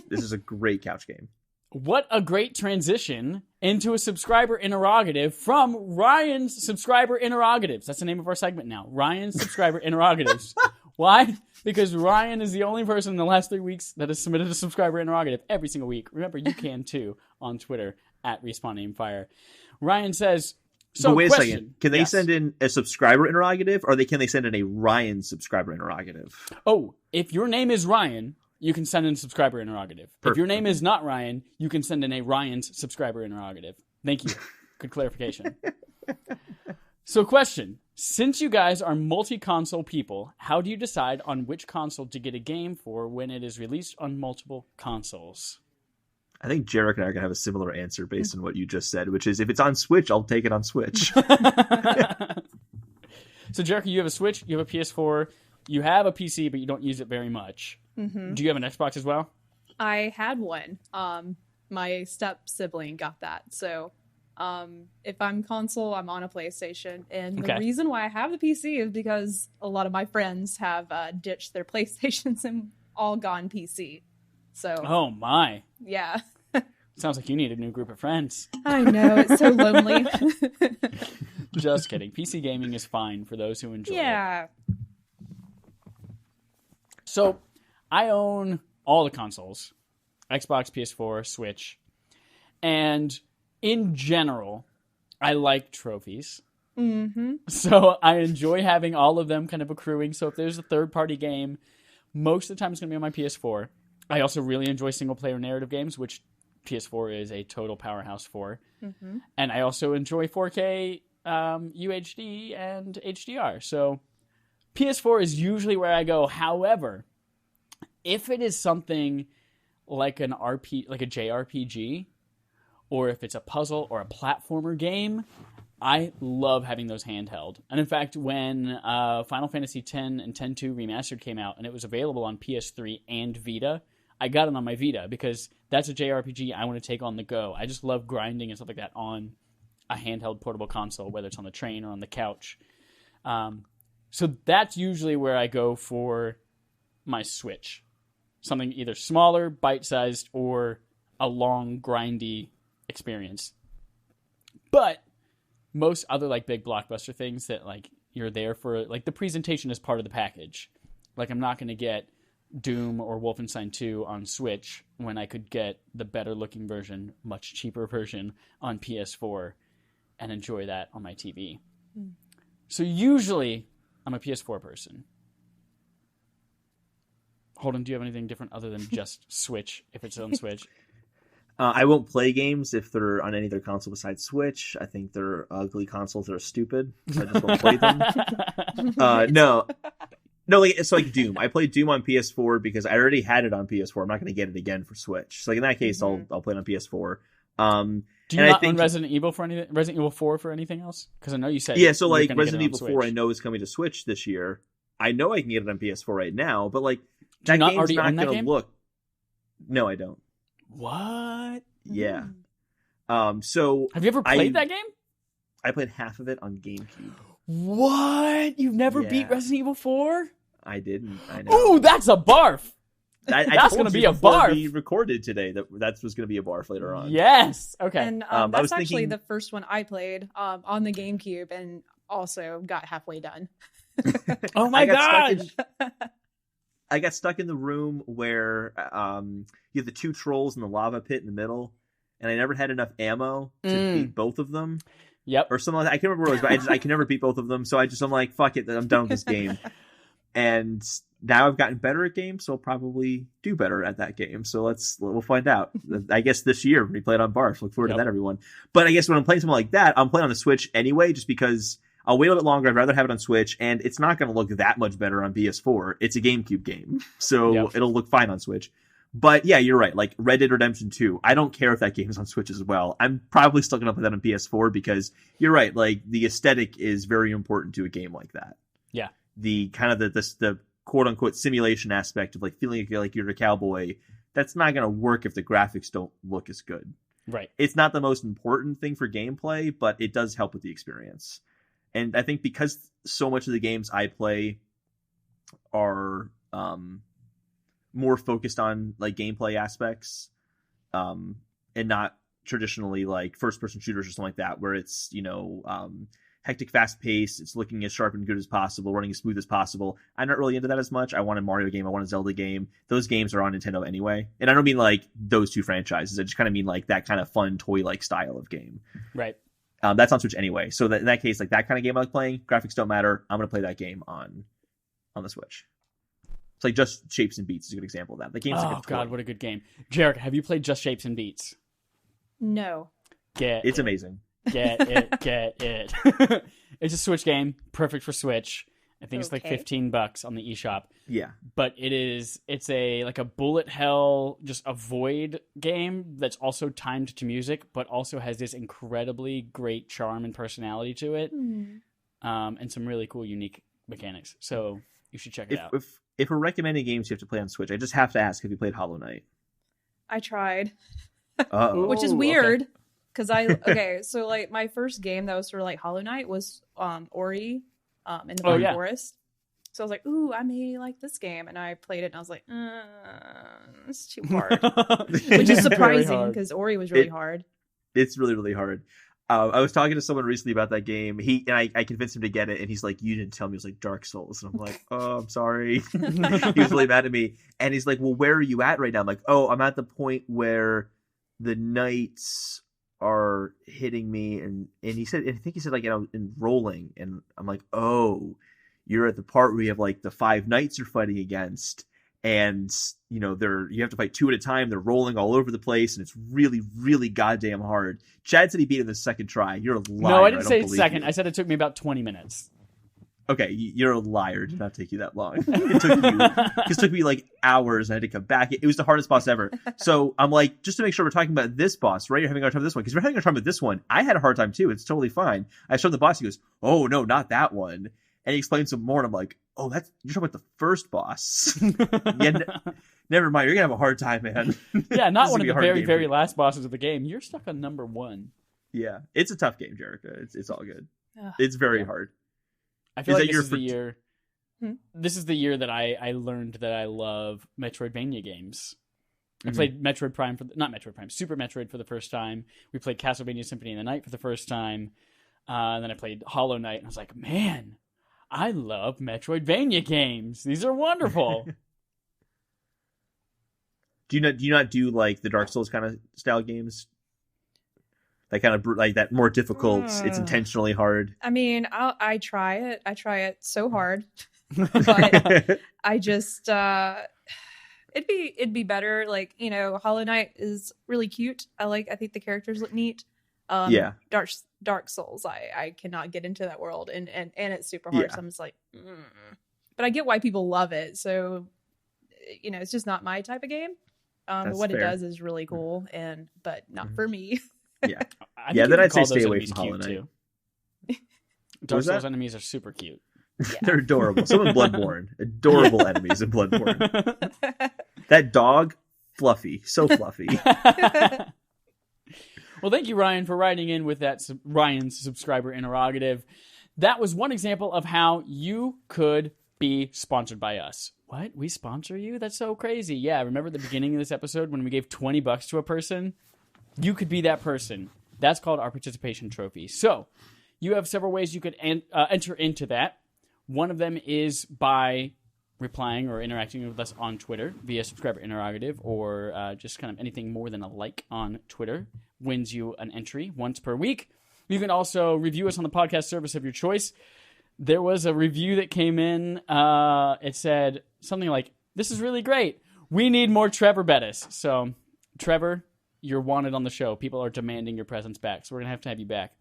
This is a great couch game. What a great transition into a subscriber interrogative from Ryan's subscriber interrogatives. That's the name of our segment now. Ryan's subscriber interrogatives. Why? Because Ryan is the only person in the last 3 weeks that has submitted a subscriber interrogative every single week. Remember, you can too on Twitter at RespawnAimFire. Ryan says, but wait a second. Can they send in a subscriber interrogative, or can they send in a Ryan subscriber interrogative? Oh, if your name is Ryan, you can send in a subscriber interrogative. Perfect. If your name is not Ryan, you can send in a Ryan's subscriber interrogative. Thank you. Good clarification. So question. Since you guys are multi-console people, how do you decide on which console to get a game for when it is released on multiple consoles? I think Jarek and I are going to have a similar answer based on what you just said, which is if it's on Switch, I'll take it on Switch. So, Jarek, you have a Switch, you have a PS4, you have a PC, but you don't use it very much. Mm-hmm. Do you have an Xbox as well? I had one. My step sibling got that. So if I'm console, I'm on a PlayStation. And the reason why I have the PC is because a lot of my friends have ditched their PlayStations and all gone PC. So oh my. Yeah. Sounds like you need a new group of friends. I know, it's so lonely. Just kidding. PC gaming is fine for those who enjoy it. Yeah. So, I own all the consoles. Xbox, PS4, Switch. And in general, I like trophies. Mm-hmm. So, I enjoy having all of them kind of accruing. So, if there's a third-party game, most of the time it's going to be on my PS4. I also really enjoy single-player narrative games, which PS4 is a total powerhouse for. Mm-hmm. And I also enjoy 4K, UHD, and HDR. So PS4 is usually where I go. However, if it is something like an like a JRPG, or if it's a puzzle or a platformer game, I love having those handheld. And in fact, when Final Fantasy X and X-2 Remastered came out, and it was available on PS3 and Vita, I got it on my Vita because that's a JRPG I want to take on the go. I just love grinding and stuff like that on a handheld portable console, whether it's on the train or on the couch. So that's usually where I go for my Switch. Something either smaller, bite-sized, or a long, grindy experience. But most other like big blockbuster things that like you're there for, like the presentation is part of the package. Like I'm not going to get Doom or Wolfenstein 2 on Switch when I could get the better looking version, much cheaper version on PS4 and enjoy that on my TV. So usually I'm a PS4 person. Holden, do you have anything different other than just Switch if it's on Switch? I won't play games if they're on any other console besides Switch. I think they're ugly consoles that are stupid, so I just won't play them. No, like it's like Doom. I played Doom on PS4 because I already had it on PS4. I'm not going to get it again for Switch. So like in that case, I'll play it on PS4. Do you not own Resident Evil for anything? Resident Evil 4 for anything else? Because I know you said so like Resident Evil 4, I know is coming to Switch this year. I know I can get it on PS4 right now, but like that game's not going to look. No, I don't. What? Yeah. So have you ever played that game? I played half of it on GameCube. What? You've never beat Resident Evil 4? I didn't. I know. Ooh, that's a barf. That's going to be a barf. We recorded today that was going to be a barf later on. Yes. Okay. And that's actually the first one I played on the GameCube and also got halfway done. Oh my god! I got stuck in the room where you have the two trolls in the lava pit in the middle, and I never had enough ammo to beat both of them. Yep. Or something like that. I can't remember what it was, but I can never beat both of them, so I'm like, fuck it, I'm done with this game. And now I've gotten better at games, so I'll probably do better at that game. So we'll find out. I guess this year when we play it on Barf. Look forward to that, everyone. But I guess when I'm playing something like that, I'm playing on the Switch anyway, just because I'll wait a little bit longer. I'd rather have it on Switch, and it's not going to look that much better on PS4. It's a GameCube game, so it'll look fine on Switch. But yeah, you're right. Like Red Dead Redemption 2, I don't care if that game is on Switch as well. I'm probably still going to play that on PS4 because you're right. Like the aesthetic is very important to a game like that. Yeah. The kind of the quote unquote simulation aspect of like feeling like you're a cowboy, that's not going to work if the graphics don't look as good. Right. It's not the most important thing for gameplay, but it does help with the experience. And I think because so much of the games I play are more focused on like gameplay aspects, and not traditionally like first person shooters or something like that, where it's, hectic, fast paced, it's looking as sharp and good as possible, running as smooth as possible. I'm not really into that as much. I want a Mario game, I want a Zelda game. Those games are on Nintendo anyway. And I don't mean like those two franchises. I just kind of mean like that kind of fun toy-like style of game. Right. That's on Switch anyway. So that in that case, like that kind of game I like playing, graphics don't matter. I'm going to play that game on the Switch. It's like Just Shapes and Beats is a good example of that. The game's like a toy. God, what a good game. Jarek, have you played Just Shapes and Beats? No. It's amazing. Get it. It's a Switch game, perfect for Switch. I think it's like $15 on the eShop. Yeah. But it's a like a bullet hell, just avoid game that's also timed to music, but also has this incredibly great charm and personality to it. And some really cool, unique mechanics. So you should check it out. If we're recommending games you have to play on Switch, I just have to ask, have you played Hollow Knight? I tried. Oh, which is Ooh, weird because so like my first game that was sort of like Hollow Knight was Ori in the Black Forest. So I was like, ooh, I may like this game. And I played it and I was like, it's too hard. Which is surprising because Ori was really hard. It's really, really hard. I was talking to someone recently about that game. I convinced him to get it, and he's like, "You didn't tell me it was like Dark Souls." And I'm like, "Oh, I'm sorry." He was really mad at me, and he's like, "Well, where are you at right now?" I'm like, "Oh, I'm at the point where the knights are hitting me," and he said, I think he said like, in rolling, and I'm like, "Oh, you're at the part where you have like the 5 knights you're fighting against." And you have to fight 2 at a time. They're rolling all over the place, and it's really, really goddamn hard. Chad said he beat it in the second try. You're a liar. No, I didn't say second. You. I said it took me about 20 minutes. Okay, you're a liar. It did not take you that long. It took me like hours. I had to come back. It was the hardest boss ever. So I'm like, just to make sure we're talking about this boss, right? You're having a hard time with this one because we're having a hard time with this one. I had a hard time too. It's totally fine. I showed the boss. He goes, "Oh no, not that one." And he explained some more, and I'm like, "Oh, you're talking about the first boss." Yeah, never mind. You're gonna have a hard time, man. Yeah, not one of the very, very last bosses of the game. You're stuck on number 1. Yeah, it's a tough game, Jerica. It's all good. It's very hard. I feel like this is the year. This is the year that I learned that I love Metroidvania games. I played Super Metroid for the first time. We played Castlevania Symphony of the Night for the first time. Then I played Hollow Knight, and I was like, man, I love Metroidvania games. These are wonderful. Do you not do like the Dark Souls kind of style games? That kind of like that more difficult. It's intentionally hard. I mean, I try it. I try it so hard, but I just it'd be better. Like Hollow Knight is really cute. I think the characters look neat. Dark Souls, I cannot get into that world, and it's super hard. So I'm just like, but I get why people love it. So it's just not my type of game. But what it does is really cool, but not for me. Yeah, then I'd say stay away from Hollow Knight. Dark Souls enemies are super cute. Yeah. They're adorable. Some in Bloodborne, adorable enemies in Bloodborne. That dog, fluffy, so fluffy. Well, thank you, Ryan, for writing in with that Ryan's subscriber interrogative. That was one example of how you could be sponsored by us. What? We sponsor you? That's so crazy. Yeah, remember the beginning of this episode when we gave $20 to a person? You could be that person. That's called our participation trophy. So, you have several ways you could enter into that. One of them is by replying or interacting with us on Twitter via subscriber interrogative, or just kind of anything more than a like on Twitter wins you an entry once per week. You can also review us on the podcast service of your choice. There was a review that came in. It said something like, "This is really great. We need more Trevor Bettis." So, Trevor, you're wanted on the show. People are demanding your presence back, so we're going to have you back.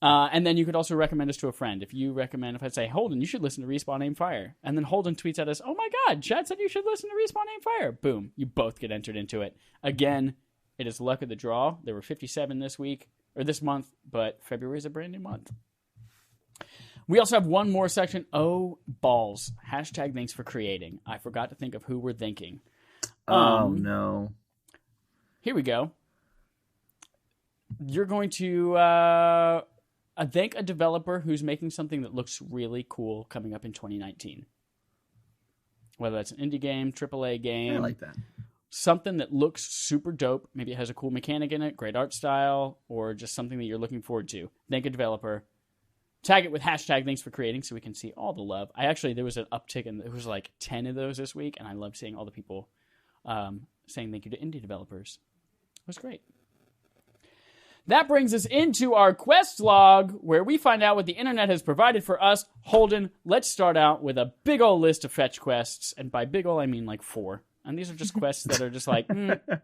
And then you could also recommend us to a friend. If I say, Holden, you should listen to Respawn Aim Fire. And then Holden tweets at us, "Oh my God, Chad said you should listen to Respawn Aim Fire." Boom. You both get entered into it. Again, it is luck of the draw. There were 57 this month, but February is a brand new month. We also have one more section. Oh, balls. Hashtag thanks for creating. I forgot to think of who we're thanking. Oh, no. Here we go. You're going to thank a developer who's making something that looks really cool coming up in 2019. Whether that's an indie game, AAA game. I like that. Something that looks super dope. Maybe it has a cool mechanic in it, great art style, or just something that you're looking forward to. Thank a developer. Tag it with hashtag thanks for creating so we can see all the love. There was an uptick, and there was like 10 of those this week, and I love seeing all the people saying thank you to indie developers. It was great. That brings us into our quest log, where we find out what the internet has provided for us. Holden, let's start out with a big ol' list of fetch quests, and by big ol' I mean like 4. And these are just quests that are just like,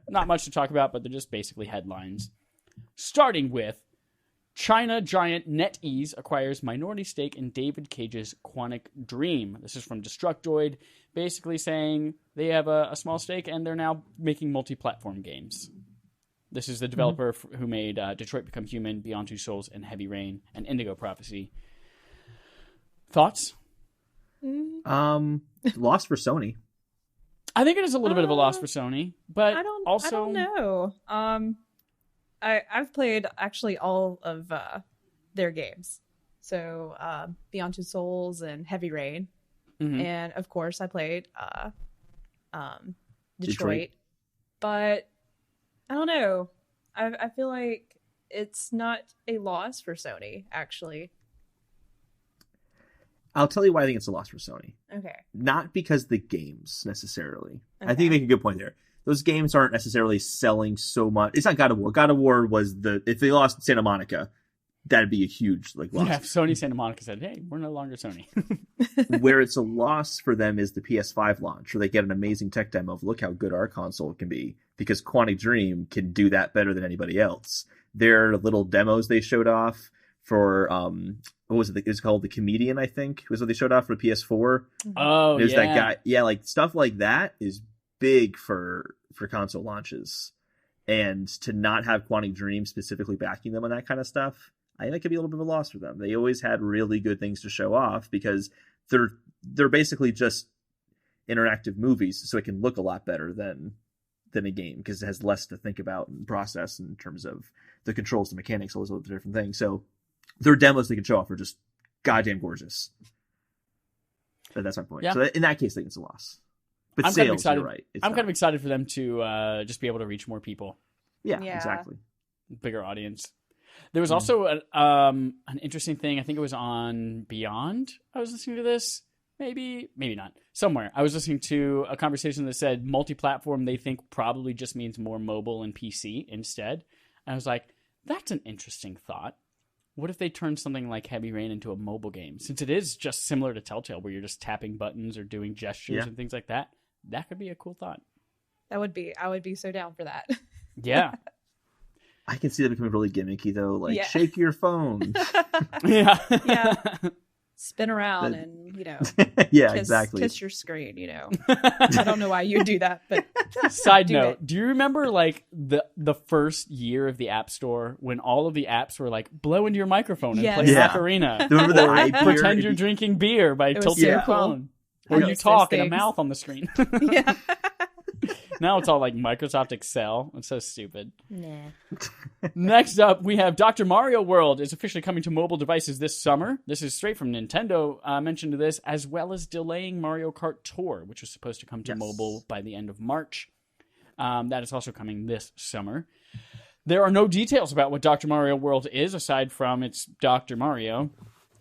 not much to talk about, but they're just basically headlines. Starting with, China giant NetEase acquires minority stake in David Cage's Quantic Dream. This is from Destructoid, basically saying they have a small stake and they're now making multi-platform games. This is the developer who made Detroit Become Human, Beyond Two Souls, and Heavy Rain, and Indigo Prophecy. Thoughts? Lost for Sony. I think it is a little bit of a loss for Sony, but I don't know. I've played actually all of their games. So Beyond Two Souls and Heavy Rain. Mhm. And of course I played Detroit. But I don't know. I feel like it's not a loss for Sony, actually. I'll tell you why I think it's a loss for Sony. Okay. Not because the games necessarily. I Okay. think you make a good point there. Those games aren't necessarily selling so much. It's not God of War. God of War was if they lost Santa Monica, that'd be a huge loss. Yeah, if Sony Santa Monica said, hey, we're no longer Sony. Where it's a loss for them is the PS5 launch, where they get an amazing tech demo of look how good our console can be, because Quantic Dream can do that better than anybody else. Their little demos they showed off for what was it? It's called The Comedian, I think, was what they showed off for PS4. Oh, There's yeah. that guy. Yeah, like stuff like that is big for console launches, and to not have Quantic Dream specifically backing them on that kind of stuff, I think that could be a little bit of a loss for them. They always had really good things to show off because they're basically just interactive movies, so it can look a lot better than a game because it has less to think about and process in terms of the controls, the mechanics, all those other different things. So their demos they can show off are just goddamn gorgeous. But that's my point. Yeah. So in that case, I think it's a loss. But I'm sales, kind of excited. you're right. I'm kind of excited for them to just be able to reach more people, Yeah, Yeah. exactly. bigger audience. There was also an interesting thing. I think it was on Beyond. I was listening to this. Maybe not. Somewhere. I was listening to a conversation that said multi-platform they think probably just means more mobile and PC instead. And I was like, that's an interesting thought. What if they turn something like Heavy Rain into a mobile game? Since it is just similar to Telltale where you're just tapping buttons or doing gestures and things like that. That could be a cool thought. I would be so down for that. Yeah. I can see that becoming really gimmicky though. Like Yeah. shake your phone. Yeah. Yeah. Spin around and, Yeah, kiss, exactly. kiss your screen, I don't know why you do that, but Side Do note, it. do you remember like the first year of the App Store when all of the apps were like blow into your microphone and Yes. play Yeah. Ocarina? Remember that Or eye pretend beer? you're drinking beer by was tilting so your cool. phone. I Or you miss talk those and a things. mouth on the screen. yeah. Now it's all like Microsoft Excel. It's so stupid. Nah. Next up, we have Dr. Mario World is officially coming to mobile devices this summer. This is straight from Nintendo mentioned to this, as well as delaying Mario Kart Tour, which was supposed to come to mobile by the end of March. That is also coming this summer. There are no details about what Dr. Mario World is, aside from it's Dr. Mario.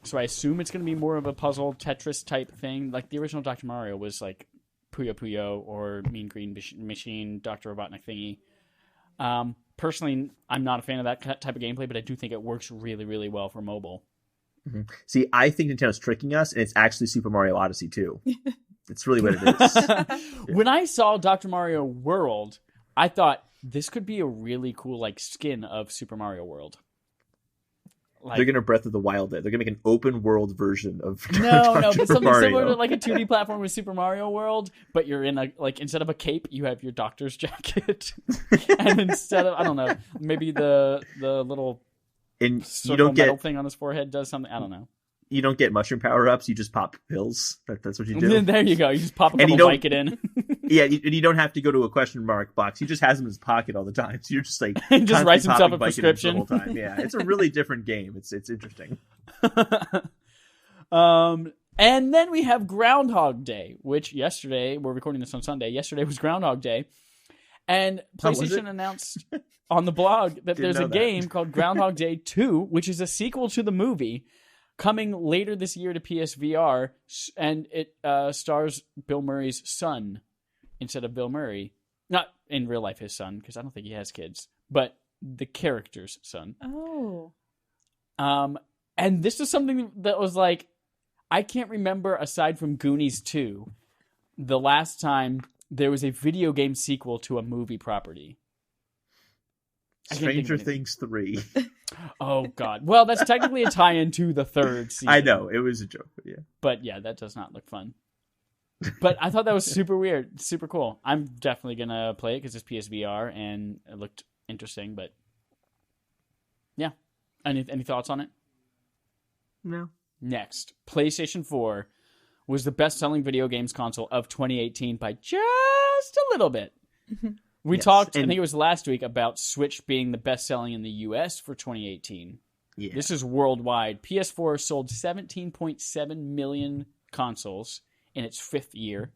So I assume it's going to be more of a puzzle Tetris type thing. Like the original Dr. Mario was like Puyo Puyo or Mean Green Machine, Dr. Robotnik thingy. Personally, I'm not a fan of that type of gameplay, but I do think it works really, really well for mobile. Mm-hmm. See, I think Nintendo's tricking us, and it's actually Super Mario Odyssey 2. It's really what it is. When I saw Dr. Mario World, I thought this could be a really cool like skin of Super Mario World. Like, They're going to Breath of the Wild it. They're going to make an open world version of no, Dr. but something Mario. similar to like a 2D platform with Super Mario World, but you're in a like instead of a cape, you have your doctor's jacket, and instead of I don't know, maybe the little And you circle don't metal get thing on his forehead does something. I don't know. you don't get mushroom power ups. You just pop pills. That's what you do. There you go. You just pop a And you couple don't- Vicodin. Yeah, and you don't have to go to a question mark box. He just has them in his pocket all the time. So you're just like He just writes constantly himself a popping Vicodins prescription. the whole time. Yeah, it's a really different game. It's interesting. And then we have Groundhog Day, which yesterday, we're recording this on Sunday. Yesterday was Groundhog Day. And Oh, was PlayStation it? announced on the blog that Didn't there's know a that. game called Groundhog Day 2, which is a sequel to the movie, coming later this year to PSVR, and it stars Bill Murray's son instead of Bill Murray. Not in real life his son, because I don't think he has kids, but the character's son. Oh. And this is something that was like, I can't remember, aside from Goonies 2, the last time there was a video game sequel to a movie property. I can't think of Stranger anything. Things 3. Oh, God. Well, that's technically a tie-in to the third season. I know it was a joke. But yeah. But yeah, that does not look fun. But I thought that was super weird, super cool. I'm definitely going to play it because it's PSVR and it looked interesting, but yeah. Any thoughts on it? No. Next, PlayStation 4 was the best-selling video games console of 2018 by just just a little bit. We Yes, talked, I and- think it was last week, about Switch being the best-selling in the U.S. for 2018. Yeah. This is worldwide. PS4 sold 17.7 million consoles in its 5th year.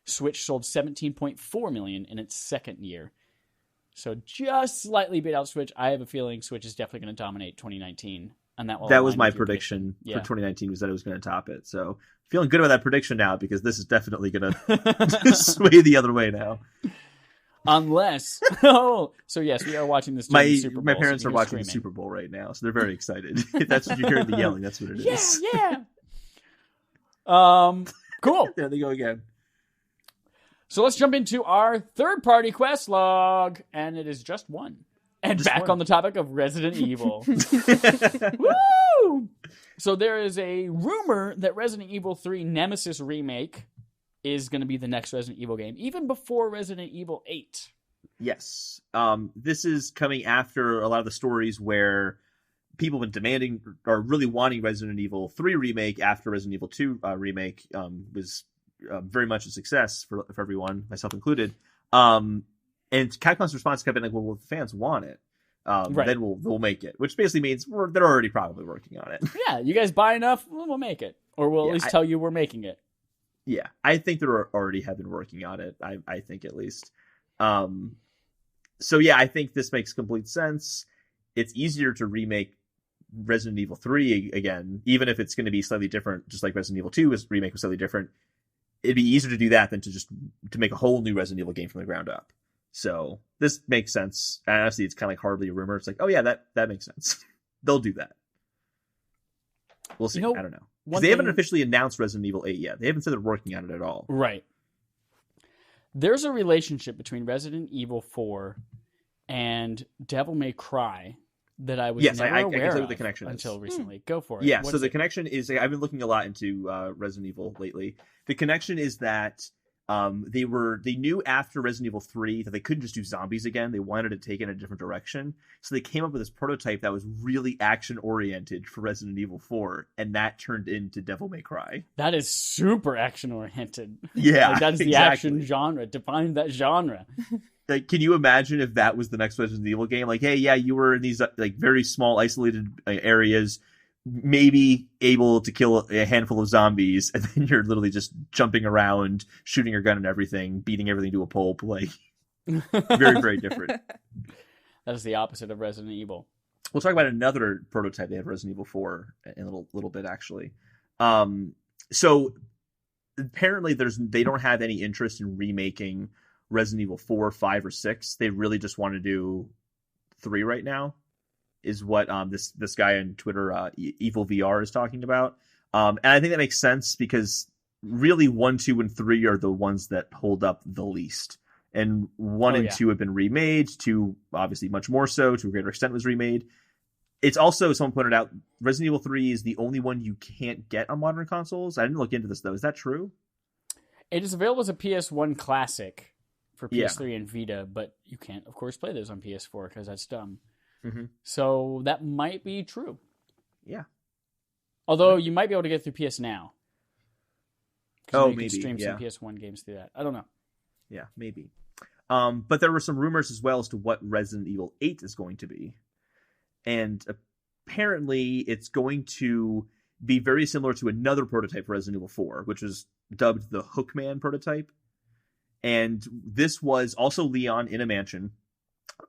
Switch sold 17.4 million in its 2nd year. So just slightly beat out Switch. I have a feeling Switch is definitely going to dominate 2019. And that was align my with your prediction prediction. for 2019 was that it was going to top it. So feeling good about that prediction now because this is definitely going to sway the other way now. Unless, oh, so yes, we are watching this during the Super Bowl. My parents so are you hear watching the screaming. Super Bowl right now, so they're very excited. If that's what you're hearing the yelling, that's what it is. Yeah. Cool. There they go again. So let's jump into our third-party quest log, and it is just one. And Just back one. on the topic of Resident Evil. Woo! So there is a rumor that Resident Evil 3 Nemesis Remake is going to be the next Resident Evil game, even before Resident Evil 8. Yes. This is coming after a lot of the stories where people have been demanding or really wanting Resident Evil 3 Remake after Resident Evil 2 Remake was very much a success for everyone, myself included. And Capcom's response kept being like, well, if the fans want it, Right. then we'll make it, which basically means they're already probably working on it. Yeah, you guys buy enough, we'll make it. Or we'll Yeah, at least tell you we're making it. Yeah, I think they already have been working on it. I think at least. So yeah, I think this makes complete sense. It's easier to remake Resident Evil 3 again, even if it's going to be slightly different, just like Resident Evil 2's remake was slightly different. It'd be easier to do that than to make a whole new Resident Evil game from the ground up. So this makes sense. And honestly, it's kind of like hardly a rumor. It's like, oh yeah, that makes sense. They'll do that. We'll see. I don't know. Because they haven't officially announced Resident Evil 8 yet. They haven't said they're working on it at all. Right. There's a relationship between Resident Evil 4 and Devil May Cry that I was never I aware can tell you of what the connection is. until recently. Go for it. Yeah, What so is the it? connection is, I've been looking a lot into Resident Evil lately. The connection is that they knew after Resident Evil 3 that they couldn't just do zombies again. They wanted to take it in a different direction. So they came up with this prototype that was really action-oriented for Resident Evil 4, and that turned into Devil May Cry. That is super action-oriented. Yeah, Like, that is the exactly. action genre. Define that genre. Like, can you imagine if that was the next Resident Evil game? Like, hey, yeah, you were in these like very small, isolated areas, maybe able to kill a handful of zombies, and then you're literally just jumping around, shooting your gun and everything, beating everything to a pulp. Like, very, very different. That is the opposite of Resident Evil. We'll talk about another prototype they have Resident Evil 4 in a little bit, actually. So apparently they don't have any interest in remaking Resident Evil 4, 5, or 6. They really just want to do 3 right now, is what this guy on Twitter, Evil VR, is talking about. And I think that makes sense because really 1, 2, and 3 are the ones that hold up the least. And 1 and 2 have been remade. 2, obviously, much more so. To a greater extent, was remade. It's also, someone pointed out, Resident Evil 3 is the only one you can't get on modern consoles. I didn't look into this, though. Is that true? It is available as a PS1 classic for Yeah. PS3 and Vita, but you can't, of course, play those on PS4 because that's dumb. Mm-hmm. So that might be true. Yeah. Although you might be able to get through PS Now. 'Cause you Maybe. can stream Yeah. some PS1 games through that. I don't know. Yeah, maybe. But there were some rumors as well as to what Resident Evil 8 is going to be. And apparently it's going to be very similar to another prototype for Resident Evil 4, which was dubbed the Hookman prototype. And this was also Leon in a mansion,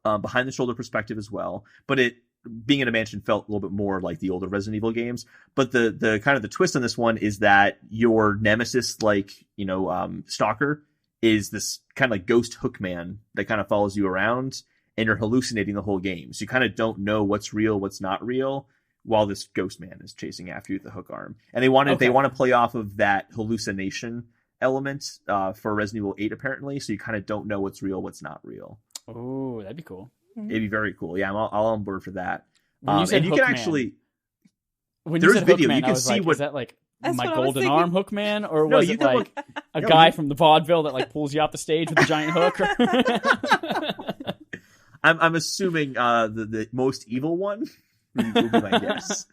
behind the shoulder perspective as well. But it, being in a mansion, felt a little bit more like the older Resident Evil games. But the kind of the twist on this one is that your nemesis, like, stalker, is this kind of like ghost hookman that kind of follows you around, and you're hallucinating the whole game. So you kind of don't know what's real, what's not real, while this ghost man is chasing after you with the hook arm. And they want to play off of that hallucination element for Resident Evil 8, apparently. So you kind of don't know what's real, what's not real. Oh, that'd be cool. It'd be very cool. Yeah, I'm all on board for that. When you said and you can Hookman- actually, When there's you said video. Hookman, You can I was see like, what- is that like That's my what I was golden thinking. arm Hookman? Or No, was you it did like a no, guy you- from the vaudeville that like pulls you off the stage with a giant hook? I'm assuming the most evil one will be my guess.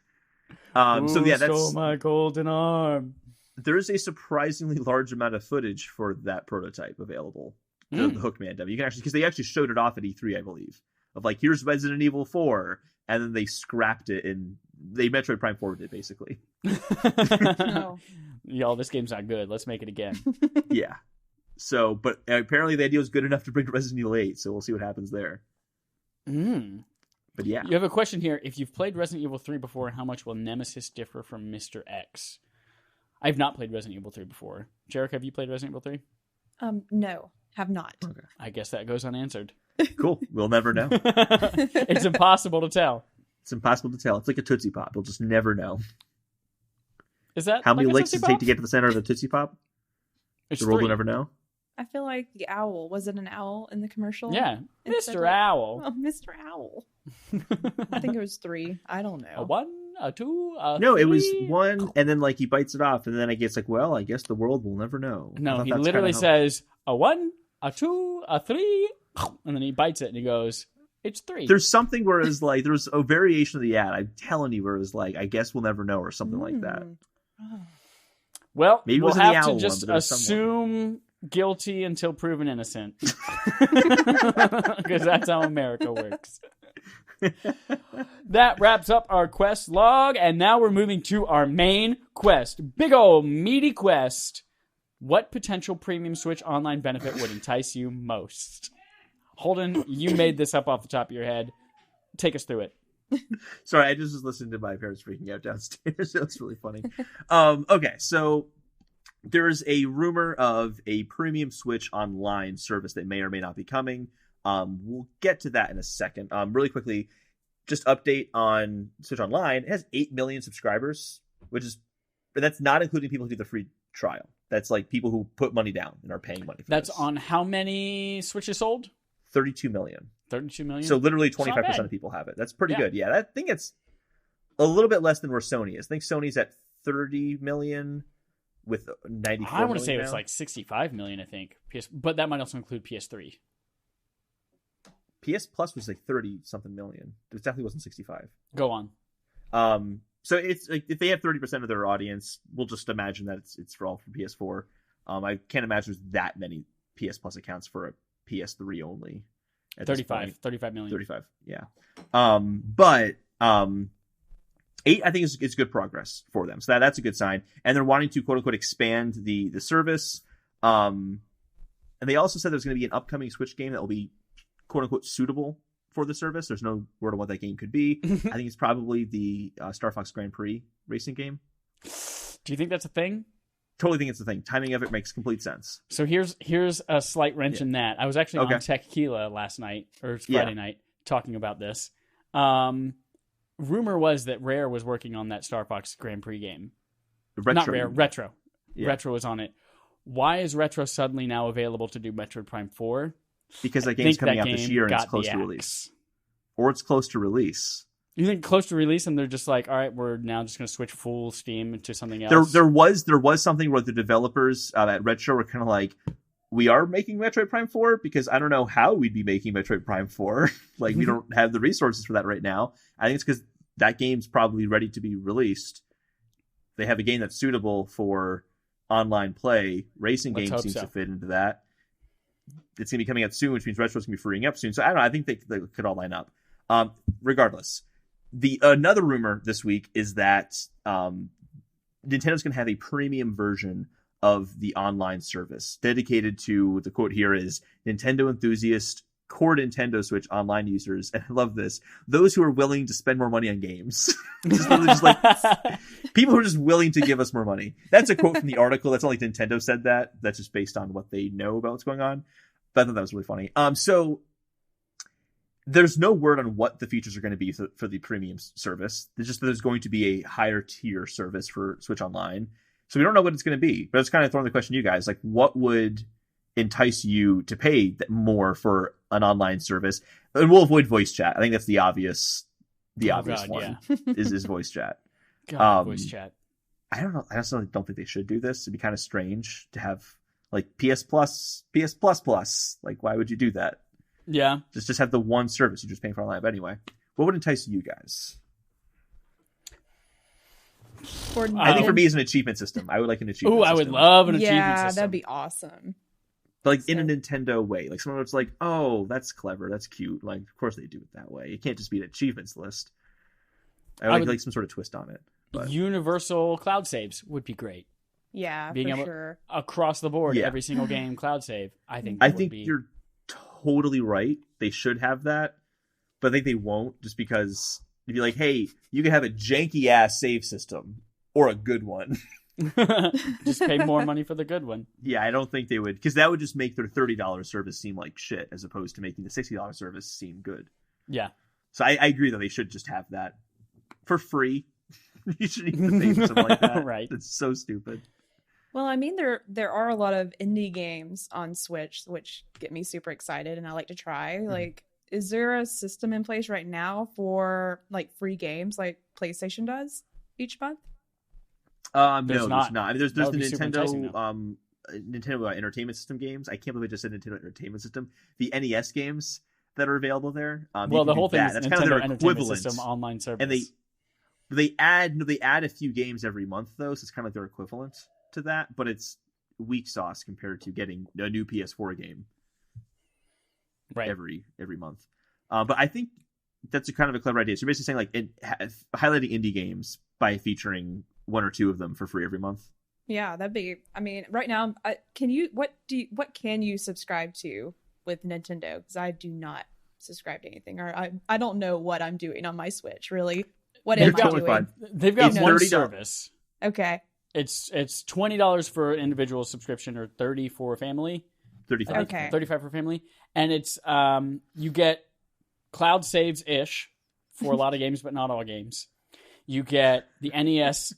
So yeah, Who stole that's my golden arm. there is a surprisingly large amount of footage for that prototype available. the Hookman demo. You can actually, because they actually showed it off at E3, I believe, of like, here's Resident Evil 4, and then they scrapped it and they Metroid Prime 4'd it, basically. No. Y'all, this game's not good. Let's make it again. Yeah. So, but apparently the idea was good enough to bring Resident Evil 8, so we'll see what happens there. But yeah. You have a question here. If you've played Resident Evil 3 before, how much will Nemesis differ from Mr. X? I've not played Resident Evil 3 before. Jarek, have you played Resident Evil 3? No, have not. Okay. I guess that goes unanswered. Cool. We'll never know. It's impossible to tell. It's impossible to tell. It's like a Tootsie Pop. We'll just never know. Is that how many like licks does it take to get to the center of the Tootsie Pop? It's The world 3. will never know. I feel like the owl. Was it an owl in the commercial? Yeah. Instead Mr. of- Owl. Oh, Mr. Owl. I think it was 3. I don't know. A 1, a 2, a No, 3? it was 1, and then like he bites it off, and then I guess like, well, I guess the world will never know. I No, thought he that's literally kinda how- says a 1, a 2, a 3, and then he bites it and he goes, it's 3. There's something where it's like, there's a variation of the ad, I'm telling you, where it was like, I guess we'll never know, or something like that. Oh. Well, Maybe it we'll was in the have to owl one, just but there was assume guilty until proven innocent. Because that's how America works. That wraps up our quest log, and now we're moving to our main quest. Big ol' meaty quest. What potential premium Switch online benefit would entice you most? Holden, you made this up off the top of your head. Take us through it. Sorry, I just was listening to my parents freaking out downstairs. That was really funny. Okay, so there's a rumor of a premium Switch online service that may or may not be coming. We'll get to that in a second. Really quickly, just update on Switch Online. It has 8 million subscribers, but that's not including people who do the free trial. That's like people who put money down and are paying money for That's this. on how many Switches sold? 32 million. 32 million? So literally It's not 25% bad. of people have it. That's pretty Yeah. good. Yeah, I think it's a little bit less than where Sony is. I think Sony's at 30 million with 94 I want to say it million was now. like 65 million, I think. But that might also include PS3. PS Plus was like 30 something million. It definitely wasn't 65. Go on. So it's like, if they have 30% of their audience, we'll just imagine that it's for all for PS4. I can't imagine there's that many PS Plus accounts for a PS3 only. At this point. 35 million. 35, yeah. But 8, I think, is good progress for them. So that's a good sign. And they're wanting to, quote unquote, expand the service. And they also said there's going to be an upcoming Switch game that will be, quote unquote, suitable for the service. There's no word on what that game could be. I think it's probably the Star Fox Grand Prix racing game. Do you think that's a thing? Totally think it's the thing. Timing of it makes complete sense. So here's a slight wrench in that. I was actually Okay. on Tequila last night, or Friday night, talking about this. Rumor was that Rare was working on that Star Fox Grand Prix game. Not Rare, Retro. Yeah. Retro was on it. Why is Retro suddenly now available to do Metroid Prime 4? Because that I game's think coming that out this game year and it's got close the to axe. release. Or it's close to release. You think close to release, and they're just like, all right, we're now just going to switch full Steam into something else? There was something where the developers at Retro were kind of like, we are making Metroid Prime 4 because I don't know how we'd be making Metroid Prime 4. Like, we don't have the resources for that right now. I think it's because that game's probably ready to be released. They have a game that's suitable for online play. Racing Let's game hope seems so. to fit into that. It's going to be coming out soon, which means Retro's going to be freeing up soon. So I don't know. I think they could all line up. Regardless, another rumor this week is that Nintendo's going to have a premium version of the online service dedicated to, the quote here is, Nintendo enthusiast core Nintendo Switch online users. And I love this. Those who are willing to spend more money on games. just literally just like people who are just willing to give us more money. That's a quote from the article. That's not like Nintendo said that. That's just based on what they know about what's going on. But I thought that was really funny. So there's no word on what the features are going to be for the premium service. There's just that there's going to be a higher tier service for Switch Online. So we don't know what it's going to be. But it's kind of throwing the question to you guys. Like, what would entice you to pay more for an online service? And we'll avoid voice chat. I think that's the obvious one is voice chat. God, voice chat. I don't know. I also don't think they should do this. It'd be kind of strange to have like PS Plus. Like, why would you do that? Yeah. Just have the one service you're just paying for online. But anyway, what would entice you guys? I think for me, it's an achievement system. I would like an achievement Ooh, system. I would love an achievement Yeah, system. that'd be awesome. But like So- in a Nintendo way, like someone was like, "Oh, that's clever, that's cute." Like, of course they do it that way. It can't just be an achievements list. I would- like some sort of twist on it. But Universal cloud saves would be great. Yeah, Being for able- sure. Across the board, Yeah. every single game cloud save. I think I that would think be... you're totally right. They should have that, but I think they won't, just because you'd be like, "Hey, you can have a janky ass save system or a good one." Just pay more money for the good one. Yeah, I don't think they would, because that would just make their $30 service seem like shit, as opposed to making the $60 service seem good. Yeah. So I agree that they should just have that for free. You shouldn't even pay for something like that. Right. It's so stupid. Well, I mean, there are a lot of indie games on Switch, which get me super excited, and I like to try. Like, is there a system in place right now for like free games, like PlayStation does each month? There's No, not. there's not. I mean, there's That the would be super enticing, Nintendo Entertainment System games. I can't believe I just said Nintendo Entertainment System. The NES games that are available there. You Well, can the do whole thing that. is That's Nintendo kind of their Entertainment equivalent. System online service. And they add a few games every month though, so it's kind of like their equivalent to that. But it's weak sauce compared to getting a new PS4 game right. every month. But I think that's a kind of a clever idea. So you're basically saying like highlighting indie games by featuring one or two of them for free every month. Yeah, that'd be. I mean, right now, what can you subscribe to with Nintendo? Because I do not subscribe to anything, or I don't know what I'm doing on my Switch. Really, what You're am I totally doing? fine. They've got It's one $30. service. Okay, It's $20 for an individual subscription or $30 for a family. 35. I think Okay. 35 for family, and it's you get cloud saves ish for a lot of games, but not all games. You get the NES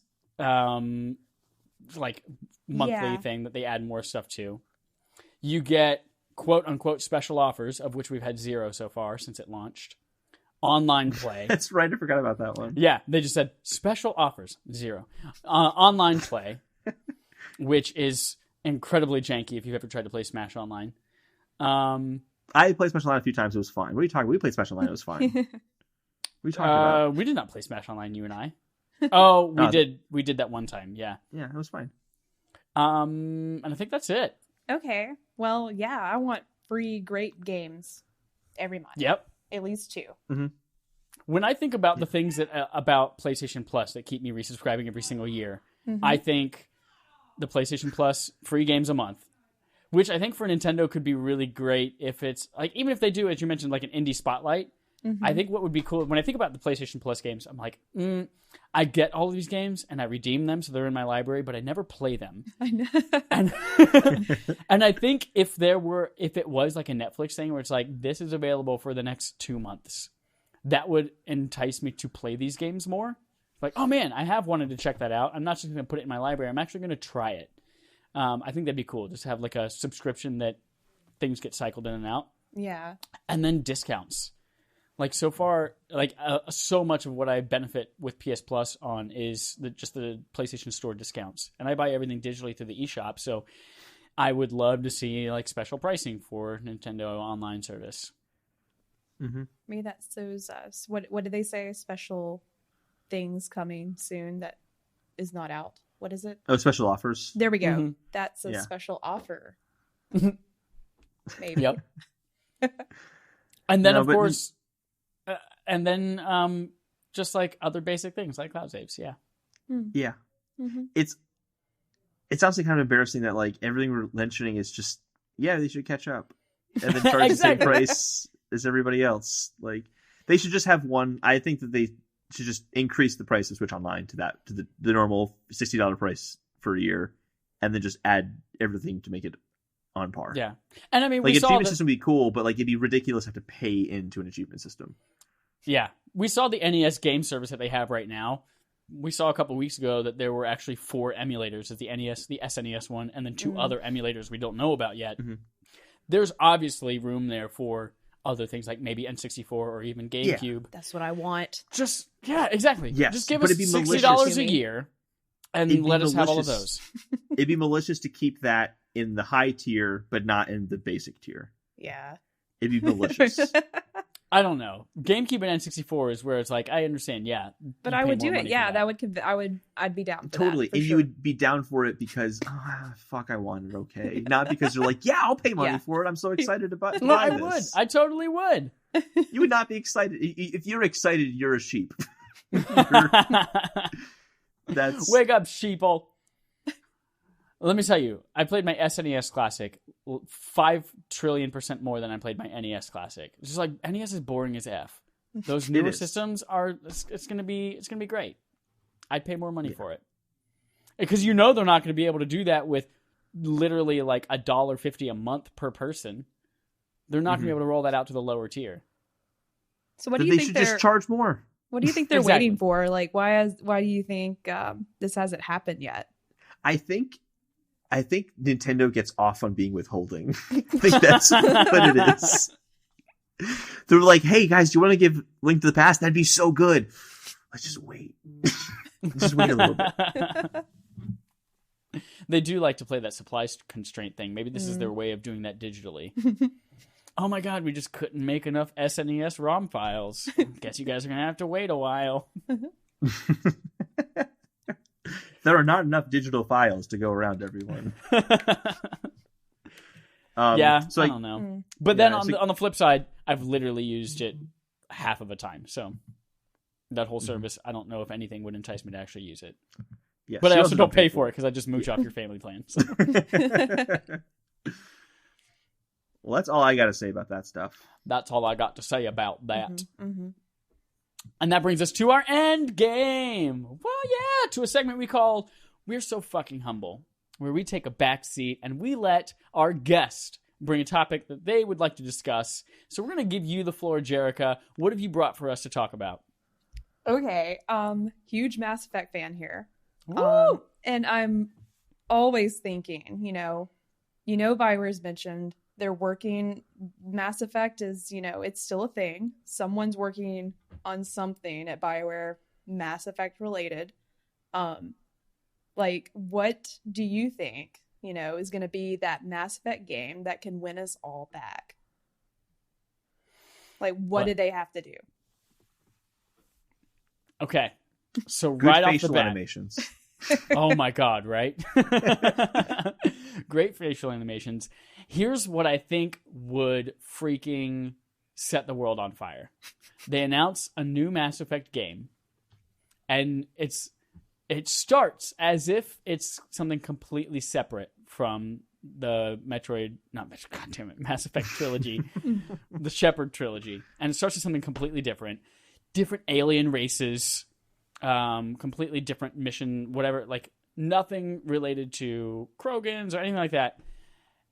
like monthly Yeah. thing that they add more stuff to. You get quote unquote special offers, of which we've had 0 so far since it launched. Online play. That's right. I forgot about that one. Yeah, they just said special offers, 0. Online play, which is incredibly janky if you've ever tried to play Smash Online. I played Special Line a few times. It was fine. What are you talking about? We played Special Line. It was fine. What are you talking about? We did not play Smash Online, you and I. Oh, we No. did. We did that one time, yeah. Yeah, it was fine. And I think that's it. okay. Well, yeah, I want free great games every month. Yep. At least 2. When I think about the things that about PlayStation Plus that keep me resubscribing every single year, I think the PlayStation Plus free games a month, which I think for Nintendo could be really great if it's like, even if they do, as you mentioned, like an indie spotlight. I think what would be cool when I think about the PlayStation Plus games, I'm like, I get all of these games and I redeem them, so they're in my library, but I never play them. I know. And and I think if it was like a Netflix thing where it's like, this is available for the next 2 months, that would entice me to play these games more. Like, oh man, I have wanted to check that out. I'm not just going to put it in my library. I'm actually going to try it. I think that'd be cool. Just have like a subscription that things get cycled in and out. Yeah. And then discounts. Like so far, like so much of what I benefit with PS Plus on is just the PlayStation Store discounts. And I buy everything digitally through the eShop. So I would love to see like special pricing for Nintendo online service. Maybe that's those. What did they say? Special things coming soon that is not out. What is it? Oh, special offers. There we go. Mhm. That's a Yeah. special offer. Maybe. Yep. And then, No, of but- course, just like other basic things like cloud saves. Yeah. Yeah. Mhm. It's honestly kind of embarrassing that like everything we're mentioning is just, yeah, they should catch up and then charge Exactly. the same price as everybody else. Like they should just have one. I think that they should just increase the price of Switch Online to the normal $60 price for a year, and then just add everything to make it on par. Yeah. And I mean, Like we an saw achievement that, system would be cool, but like it'd be ridiculous to have to pay into an achievement system. yeah, we saw the NES game service that they have right now. We saw a couple weeks ago that there were actually 4 emulators. There's the NES, the SNES one, and then 2 other emulators we don't know about yet. There's obviously room there for other things like maybe N64 or even GameCube. That's what I want. Just, yeah, exactly. Yes, Just give but us it'd be $60 malicious. a year and It'd be let us have all of malicious. those. It'd be malicious to keep that in the high tier, but not in the basic tier. Yeah. It'd be malicious. I don't know. GameCube and N64 is where it's like, I understand, yeah. But you I pay would more do it. money Yeah, for that would I'd be down for Totally. that. And Sure. you would be down for it because, fuck, I want it, okay? Not because you're like, yeah, I'll pay money Yeah. for it. I'm so excited about No, buy I this. would. I totally would. You would not be excited. If you're excited, you're a sheep. That's Wake up, sheeple. Let me tell you, I played my SNES Classic 5 trillion% more than I played my NES Classic. It's just like NES is boring as F. Those newer systems are. It's gonna be great. I'd pay more money for it because they're not going to be able to do that with literally like $1.50 a month per person. They're not going to be able to roll that out to the lower tier. So what do you they think should they're just charge more. What do you think they're Exactly. waiting for? Like, why do you think this hasn't happened yet? I think Nintendo gets off on being withholding. I think that's what it is. They're like, hey guys, do you want to give Link to the Past? That'd be so good. Let's just wait. Just wait a little bit. They do like to play that supply constraint thing. Maybe this is their way of doing that digitally. Oh my god, we just couldn't make enough SNES ROM files. Guess you guys are going to have to wait a while. There are not enough digital files to go around, everyone. Yeah, so I don't know. But then yeah, on the flip side, I've literally used it half of a time. So that whole service, I don't know if anything would entice me to actually use it. Yeah, But she I also don't pay for it because I just mooch off your family plan. So. Well, that's all I got to say about that stuff. That's all I got to say about that. Mm-hmm. And that brings us to our end game. Well, yeah, to a segment we call We're So Fucking Humble, where we take a back seat and we let our guest bring a topic that they would like to discuss. So we're going to give you the floor, Jerica. What have you brought for us to talk about? Okay, huge Mass Effect fan here. Woo! And I'm always thinking, BioWare's mentioned they're working. Mass Effect is, it's still a thing. Someone's working on something at BioWare Mass Effect related. What do you think, is going to be that Mass Effect game that can win us all back? Like, what do they have to do? Okay, so Good right off the facial bat, animations. Oh my god, right? Great facial animations. Here's what I think would freaking set the world on fire. They announce a new Mass Effect game, and it starts as if it's something completely separate from the Mass Effect trilogy, the Shepard trilogy, and it starts with something completely different alien races, completely different mission, whatever, like nothing related to Krogans or anything like that.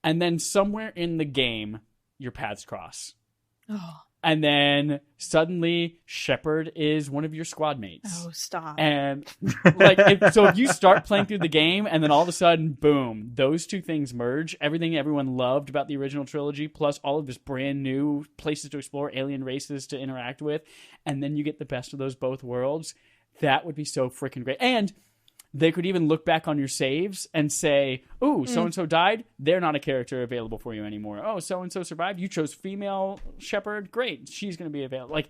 And then somewhere in the game, your paths cross. Oh, And then suddenly Shepard is one of your squad mates. oh stop. And if you start playing through the game and then all of a sudden, boom, those two things merge. Everything everyone loved about the original trilogy, plus all of this brand new places to explore, alien races to interact with, and then you get the best of those both worlds. That would be so freaking great. And they could even look back on your saves and say, ooh, so-and-so died. They're not a character available for you anymore. Oh, so-and-so survived. You chose female Shepard. Great. She's going to be available. Like,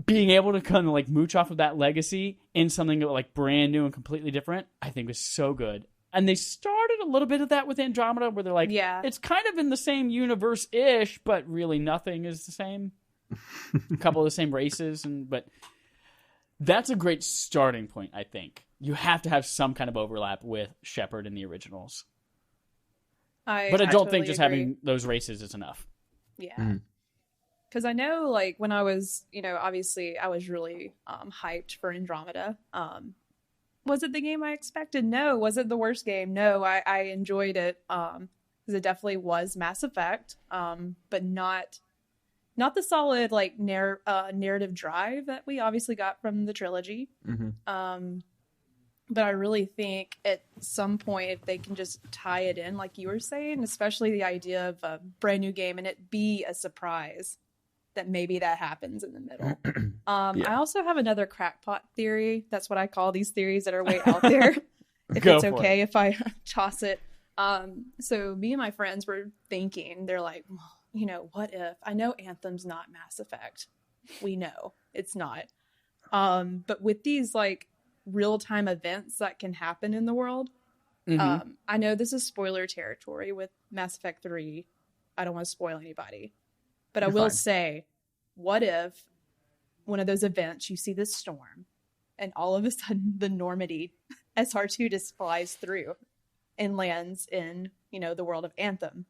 being able to kind of like mooch off of that legacy in something like brand new and completely different, I think was so good. And they started a little bit of that with Andromeda, where they're like, Yeah. it's kind of in the same universe-ish, but really nothing is the same. A couple of the same races, but that's a great starting point, I think. You have to have some kind of overlap with Shepard in the originals. But I don't totally think just agree. having those races is enough. Yeah. Because I know, like, when I was, obviously I was really hyped for Andromeda. Was it the game I expected? No. Was it the worst game? No. I enjoyed it because it definitely was Mass Effect, but not the solid, like, narrative drive that we obviously got from the trilogy. Mm-hmm. But I really think at some point, if they can just tie it in, like you were saying, especially the idea of a brand new game and it be a surprise, that maybe that happens in the middle. I also have another crackpot theory. That's what I call these theories that are way out there. If Go it's for okay if I toss it. So me and my friends were thinking, they're like, what if? I know Anthem's not Mass Effect. We know it's not. But with these like real-time events that can happen in the world, I know this is spoiler territory with Mass Effect 3. I don't want to spoil anybody. But I will say, what if one of those events, you see this storm, and all of a sudden the Normandy SR2 just flies through and lands in, the world of Anthem.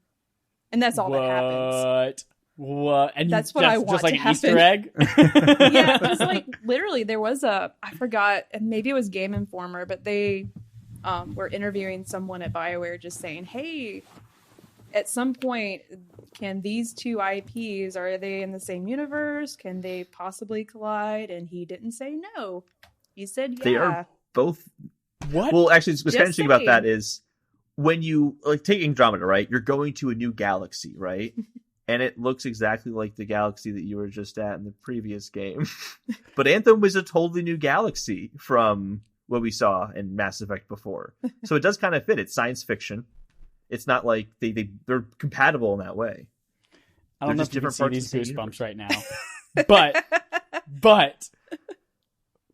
And that's all that happens. What? And that's what I want just like to an happen. Easter egg? Yeah, because like literally there was I forgot, maybe it was Game Informer, but they were interviewing someone at BioWare just saying, hey, at some point, can these two IPs, are they in the same universe? Can they possibly collide? And he didn't say no. He said, yeah. They are both. What? Well, actually, what's Just interesting about saying. that is when you take Andromeda, right? You're going to a new galaxy, right? And it looks exactly like the galaxy that you were just at in the previous game. But Anthem was a totally new galaxy from what we saw in Mass Effect before. So it does kind of fit. It's science fiction. It's not like they're compatible in that way. I don't know just if you can different see parts these of the same goosebumps right now. But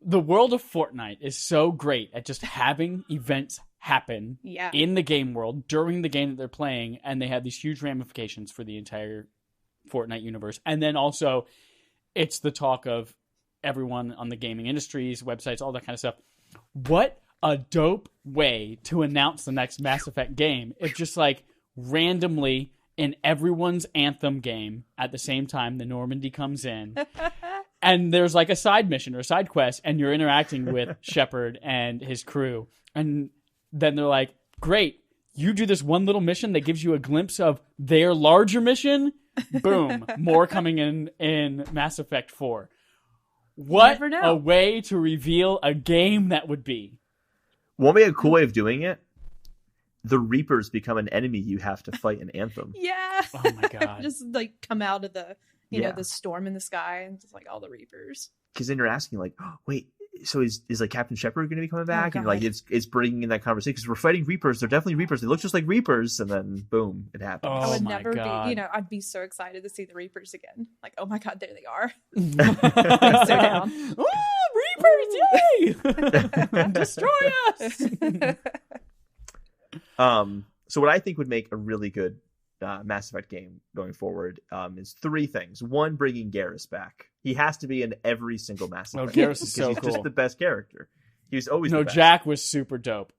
the world of Fortnite is so great at just having events happen in the game world during the game that they're playing, and they have these huge ramifications for the entire Fortnite universe. And then also, it's the talk of everyone on the gaming industries, websites, all that kind of stuff. What a dope way to announce the next Mass Effect game if just like randomly in everyone's Anthem game at the same time the Normandy comes in and there's like a side mission or a side quest and you're interacting with Shepard and his crew, and then they're like, great, you do this one little mission that gives you a glimpse of their larger mission. Boom, more coming in Mass Effect 4. What a way to reveal a game that would be. One way, a cool way of doing it, the Reapers become an enemy you have to fight in Anthem. Yeah. Oh my god. Just like come out of the, the storm in the sky and just like all the Reapers. Because then you're asking like, oh, wait, so is like Captain Shepard going to be coming back? Oh, and like it's bringing in that conversation because we're fighting Reapers. They're definitely Reapers. They look just like Reapers, and then boom, it happens. Oh, I would my never God. be, I'd be so excited to see the Reapers again. Like, oh my god, there they are. I'm so down. Oh, Reapers, yay! Destroy us! So what I think would make a really good Mass Effect game going forward is three things. One, bringing Garrus back. He has to be in every single Mass Effect. No, Garrus is so he's cool. just the best character. He was always the No, best. Jack was super dope.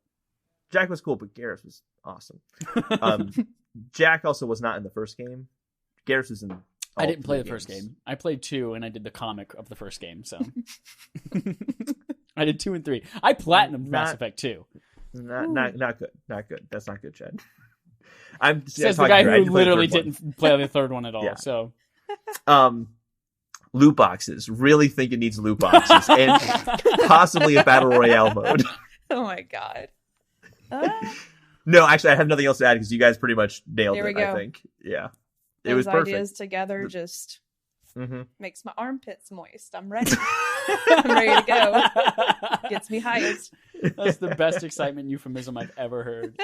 Jack was cool, but Garrus was awesome. Jack also was not in the first game. Garrus was in all I didn't play three the first games. game. I played 2, and I did the comic of the first game, so... I did 2 and 3. I platinumed Mass Effect 2. Not good. Not good. That's not good, Chad. Says the guy who literally didn't play the third one at all, Yeah. so... Loot boxes. Really think it needs loot boxes. And possibly a Battle Royale mode. Oh my god. No, actually, I have nothing else to add because you guys pretty much nailed There we it, go. I think. Yeah. It Those was perfect. ideas together just Mm-hmm. makes my armpits moist. I'm ready. I'm ready to go. Gets me hyped. That's the best excitement euphemism I've ever heard.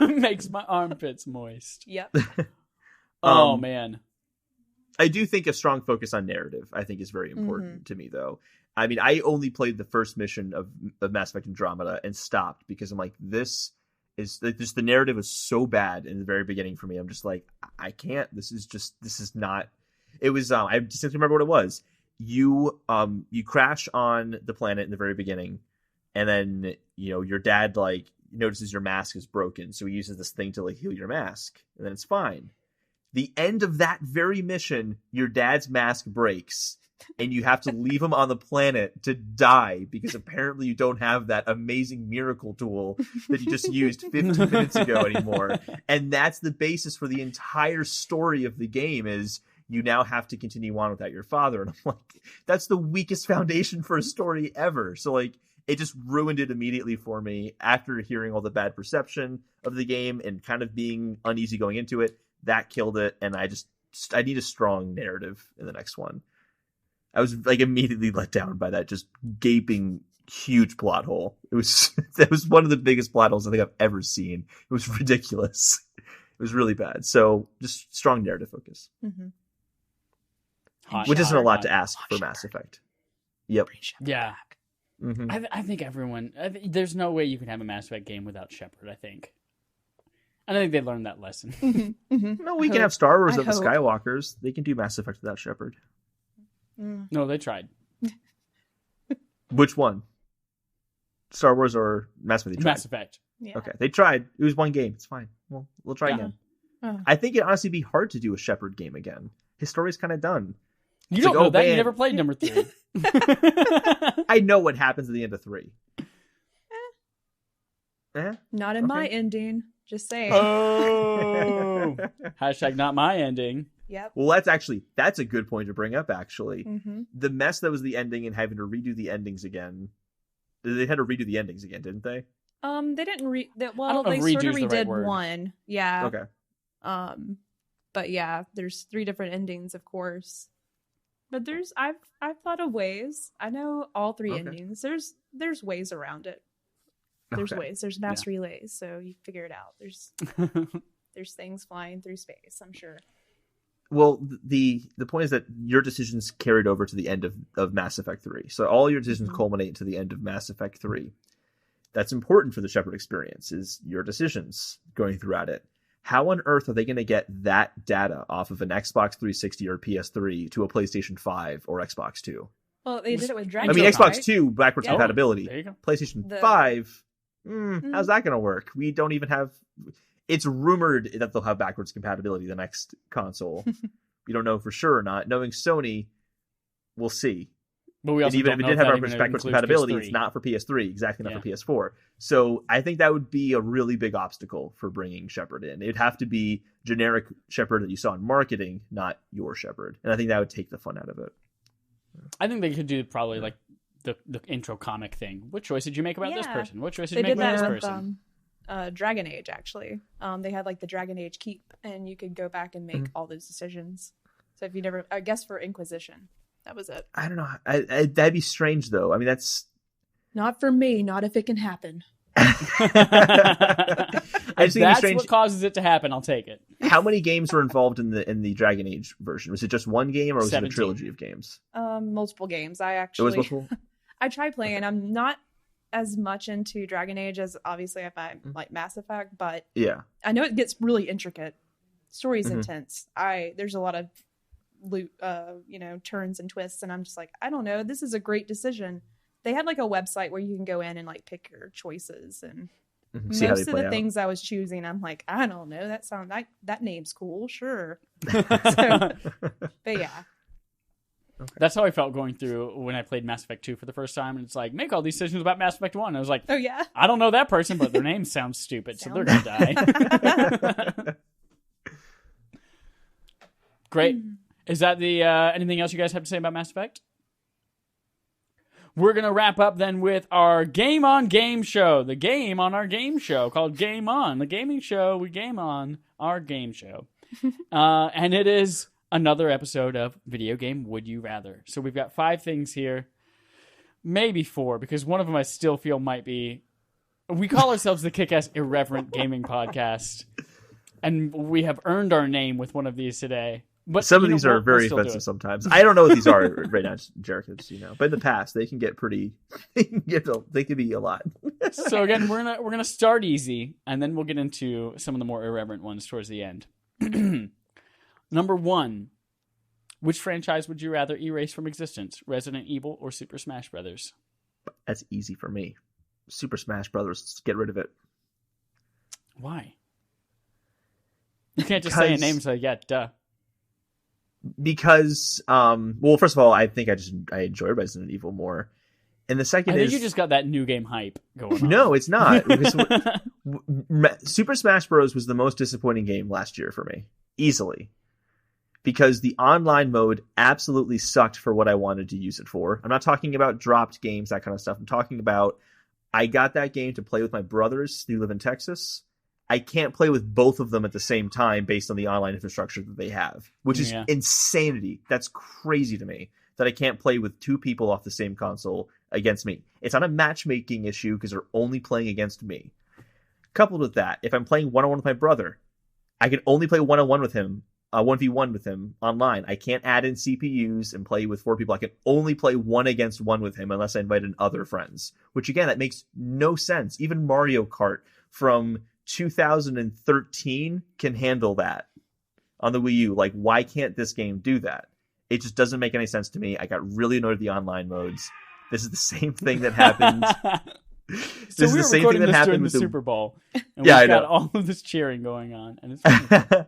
Makes my armpits moist. Yep. Oh, man. I do think a strong focus on narrative, I think, is very important to me, though. I mean, I only played the first mission of Mass Effect Andromeda and stopped because I'm like, this is just the narrative was so bad in the very beginning for me. I'm just like, I can't. This is not. It was. I distinctly remember what it was. You crash on the planet in the very beginning, and then your dad like notices your mask is broken, so he uses this thing to like heal your mask, and then it's fine. The end of that very mission, your dad's mask breaks, and you have to leave him on the planet to die because apparently you don't have that amazing miracle tool that you just used 15 minutes ago anymore. And that's the basis for the entire story of the game is you now have to continue on without your father. And I'm like, that's the weakest foundation for a story ever. So like, it just ruined it immediately for me after hearing all the bad perception of the game and kind of being uneasy going into it. That killed it, and I need a strong narrative in the next one. I was like immediately let down by that just gaping huge plot hole. That was one of the biggest plot holes I think I've ever seen. It was ridiculous. It was really bad. So just strong narrative focus, Hot which isn't a Shepard. lot to ask for Mass Effect. Yep. Yeah. hmm I think everyone. There's no way you can have a Mass Effect game without Shepard. I think they learned that lesson. No, we can have Star Wars I of the hope. Skywalkers. They can do Mass Effect without Shepard. No, they tried. Which one? Star Wars or Mass Effect? They tried. Mass Effect. Yeah. Okay, they tried. It was one game. It's fine. We'll try Yeah. again. Oh. I think it'd honestly be hard to do a Shepard game again. His story's kind of done. You It's don't like, know oh, that. You man. never played number 3. I know what happens at the end of 3. Not in my Okay. ending. Just saying. Oh. Hashtag not my ending. Yep. Well, that's a good point to bring up, actually. hmm The mess that was the ending and having to redo the endings again. They had to redo the endings again, didn't they? They didn't I don't know they if sort redo of is the right redid word. one. Yeah. Okay. But yeah, there's 3 different endings, of course. But I've thought of ways. I know all 3 Okay. endings. There's ways around it. There's Okay. ways. There's mass relays, so you figure it out. There's things flying through space, I'm sure. Well, the point is that your decisions carried over to the end of Mass Effect 3. So all your decisions culminate to the end of Mass Effect 3. That's important for the Shepard experience, is your decisions going throughout it. How on earth are they going to get that data off of an Xbox 360 or PS3 to a PlayStation 5 or Xbox 2? Well, they did it with I Dragon. mean, Age, Xbox right? 2, backwards Yeah. compatibility. There you go. PlayStation The- 5, how's that going to work? We don't even have... It's rumored that they'll have backwards compatibility the next console. We don't know for sure or not. Knowing Sony, we'll see. But we And also even don't if it know did have that backwards even includes compatibility, PS3. it's not for PS3, exactly not Yeah. for PS4. So I think that would be a really big obstacle for bringing Shepard in. It'd have to be generic Shepard that you saw in marketing, not your Shepard. And I think that would take the fun out of it. I think they could do probably like the intro comic thing. What choice did you make about this Yeah. person? What choice did They you make did about that this with person? Dragon Age, actually. They had like the Dragon Age keep, and you could go back and make all those decisions. So if you never, I guess for Inquisition, that was it. I don't know. That'd be strange, though. I mean, that's... Not for me. Not if it can happen. I just If think it'd be that's strange. what causes it to happen, I'll take it. How many games were involved in the Dragon Age version? Was it just one game, or was 17. it a trilogy of games? Multiple games. I It actually, was multiple. I tried playing. I'm not as much into Dragon Age as obviously if I like Mass Effect, but Yeah. I know it gets really intricate. Story's Mhm. intense. There's a lot of loot, turns and twists, and I'm just like, I don't know. This is a great decision. They had like a website where you can go in and like pick your choices, and See how they most of play the out. things I was choosing, I'm like, I don't know. That sounds like that name's cool, sure. But yeah, That's how I felt going through when I played Mass Effect 2 for the first time. And it's like, make all these decisions about Mass Effect 1. I was like, oh yeah. I don't know that person, but their name sounds stupid, so they're going to die. Great. Is that the anything else you guys have to say about Mass Effect? We're going to wrap up then with our Game On Game Show. The game on our game show called Game On. The gaming show we game on our game show. And it is another episode of Video Game Would You Rather. So we've got 5 things here. Maybe 4, because one of them I still feel might be... We call ourselves the Kick-Ass Irreverent Gaming Podcast. And we have earned our name with one of these today. But Some of you know, these are we'll very still do offensive it. sometimes. I don't know what these are right now, Jericho, but in the past they can get pretty. They can be a lot. So again, we're gonna start easy, and then we'll get into some of the more irreverent ones towards the end. Number 1, which franchise would you rather erase from existence? Resident Evil or Super Smash Brothers? That's easy for me. Super Smash Brothers. Let's get rid of it. Why? You can't just say a Because- name. So yeah, duh. Because, well, first of all, I think I enjoy Resident Evil more, and the I second think is you just got that new game hype going on. no, it's not. Because Super Smash Bros. Was the most disappointing game last year for me, easily, because the online mode absolutely sucked for what I wanted to use it for. I'm not talking about dropped games, that kind of stuff. I'm talking about I got that game to play with my brothers who live in Texas. I can't play with both of them at the same time based on the online infrastructure that they have, which is Yeah. insanity. That's crazy to me that I can't play with 2 people off the same console against me. It's not a matchmaking issue because they're only playing against me. Coupled with that, if I'm playing one-on-one with my brother, I can only play one-on-one with him, 1v1 with him online. I can't add in CPUs and play with 4 people. I can only play 1 against 1 with him unless I invite in other friends, which again, that makes no sense. Even Mario Kart from 2013 can handle that on the Wii U. Like, why can't this game do that? It just doesn't make any sense to me. I got really annoyed at the online modes. This is the same thing that happened. So we were recording this during the Super Bowl, and yeah, we've got all of this cheering going on, and it's funny.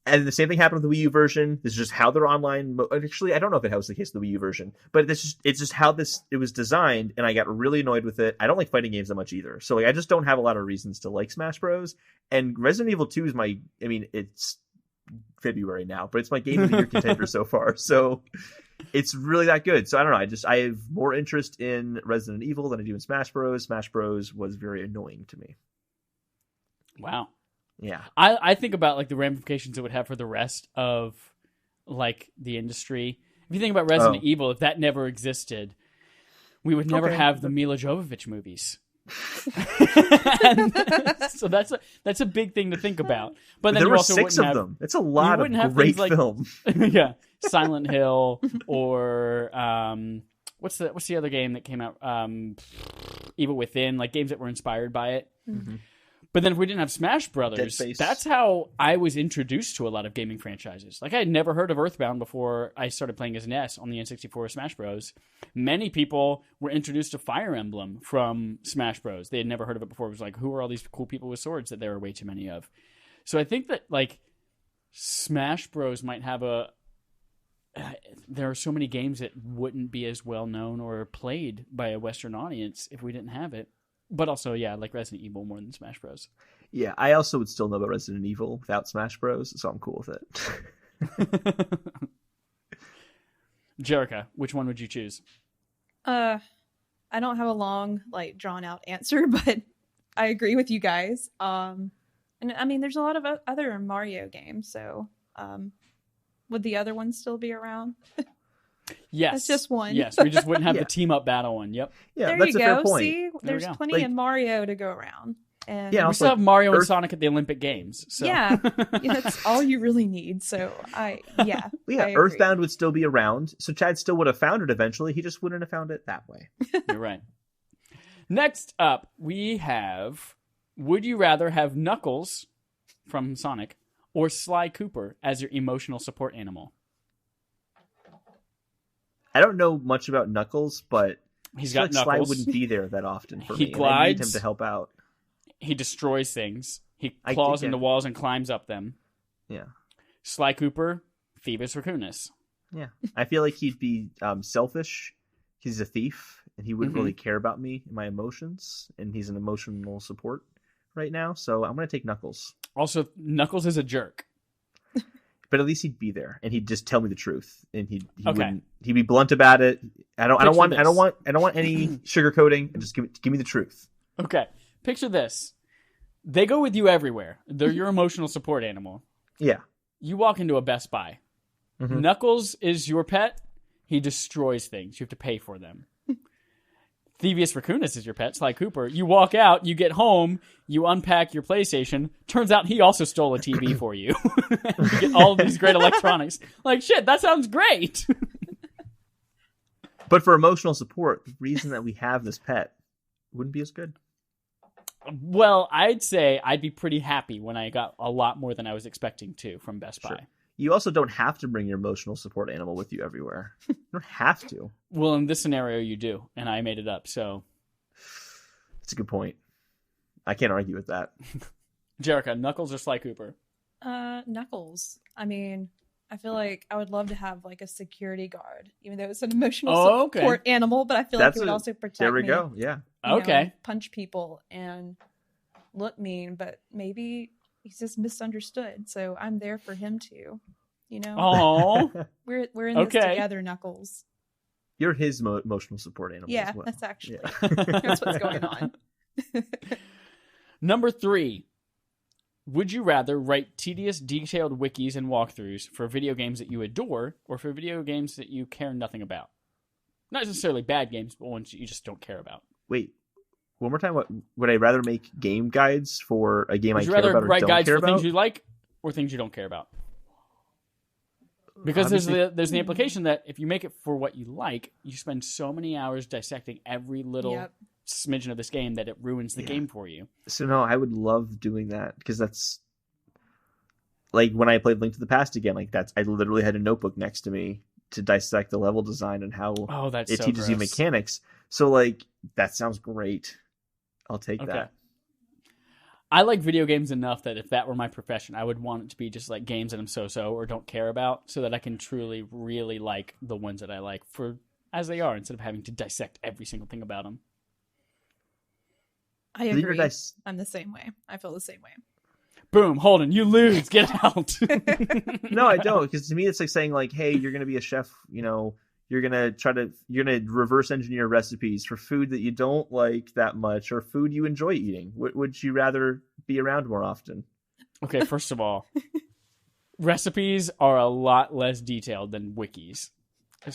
And the same thing happened with the Wii U version. This is just how their online. Actually, I don't know if it was the case with the Wii U version, but it's just how it was designed, and I got really annoyed with it. I don't like fighting games that much either, so like I just don't have a lot of reasons to like Smash Bros. And Resident Evil 2 is my. I mean, it's February now, but it's my game of the year contender so far. So it's really that good. So I don't know. I have more interest in Resident Evil than I do in Smash Bros. Smash Bros was very annoying to me. Wow. Yeah. I think about like the ramifications it would have for the rest of like the industry. If you think about Resident Evil, if that never existed, we would never have the Mila Jovovich movies. So that's a big thing to think about. But then there you were also 6 of them. It's a lot of great film. Yeah, Silent Hill or what's the other game that came out? Evil Within, like games that were inspired by it. Mm-hmm. But then if we didn't have Smash Brothers, that's how I was introduced to a lot of gaming franchises. Like I had never heard of Earthbound before I started playing as NES on the N64 Smash Bros. Many people were introduced to Fire Emblem from Smash Bros. They had never heard of it before. It was like, who are all these cool people with swords that there are way too many of? So I think that like Smash Bros. Might have there are so many games that wouldn't be as well known or played by a Western audience if we didn't have it. But also, yeah, like Resident Evil more than Smash Bros. Yeah, I also would still know about Resident Evil without Smash Bros, so I'm cool with it. Jerica, which one would you choose? I don't have a long, like, drawn-out answer, but I agree with you guys. And I mean, there's a lot of other Mario games, so would the other ones still be around? Yes. That's just one. Yes, we just wouldn't have the team-up battle one. Yep. Yeah, there that's you a fair go. point. See, there's plenty of Mario to go around. And yeah, we still have Mario and Sonic at the Olympic Games. So. Yeah, that's all you really need. So I Earthbound would still be around. So Chad still would have found it eventually. He just wouldn't have found it that way. You're right. Next up, we have: would you rather have Knuckles from Sonic or Sly Cooper as your emotional support animal? I don't know much about Knuckles, but he's got Knuckles. Sly wouldn't be there that often for me. He glides. I need him to help out. He destroys things. He claws into walls and climbs up them. Yeah. Sly Cooper, Phoebus Raccoonus. Yeah. I feel like he'd be selfish. He's a thief, and he wouldn't really care about me and my emotions, and he's an emotional support right now, so I'm going to take Knuckles. Also, Knuckles is a jerk. But at least he'd be there, and he'd just tell me the truth, and he'd be blunt about it. I don't want any sugarcoating, and just give me the truth. Okay, picture this: they go with you everywhere. They're your emotional support animal. Yeah. You walk into a Best Buy. Mm-hmm. Knuckles is your pet. He destroys things. You have to pay for them. Phoebus Raccoonus is your pet, Sly Cooper. You walk out, you get home, you unpack your PlayStation. Turns out he also stole a TV for you. You get all of these great electronics. Like, shit, that sounds great. But for emotional support, the reason that we have this pet wouldn't be as good. Well, I'd say I'd be pretty happy when I got a lot more than I was expecting to from Best Buy. You also don't have to bring your emotional support animal with you everywhere. You don't have to. Well, in this scenario, you do, and I made it up, so... That's a good point. I can't argue with that. Jerica, Knuckles or Sly Cooper? Knuckles. I mean, I feel like I would love to have, like, a security guard, even though it's an emotional support animal, but I feel like it would also protect me. There we go, yeah. Okay. Punch people and look mean, but maybe... he's just misunderstood, so I'm there for him too. Oh, we're in this together, Knuckles. You're his emotional support animal. Yeah, as well. that's actually that's what's going on. Number 3. Would you rather write tedious, detailed wikis and walkthroughs for video games that you adore, or for video games that you care nothing about? Not necessarily bad games, but ones you just don't care about. Wait. One more time, what would I rather make game guides for a game I care about or don't care about? Would you rather write guides for things you like, or things you don't care about? Because there's the implication that if you make it for what you like, you spend so many hours dissecting every little smidgen of this game that it ruins the game for you. So no, I would love doing that, because that's like when I played Link to the Past again. Like I literally had a notebook next to me to dissect the level design and how it teaches you mechanics. So like that sounds great. I'll take that. I like video games enough that if that were my profession, I would want it to be just like games that I'm so-so or don't care about, so that I can truly, really like the ones that I like for as they are, instead of having to dissect every single thing about them. I agree. I'm the same way. I feel the same way. Boom, Holden, you lose. Get out. No, I don't, because to me it's like saying like, hey, you're going to be a chef, you're going to reverse engineer recipes for food that you don't like that much or food you enjoy eating. Would you rather be around more often? Okay, first of all, recipes are a lot less detailed than wikis.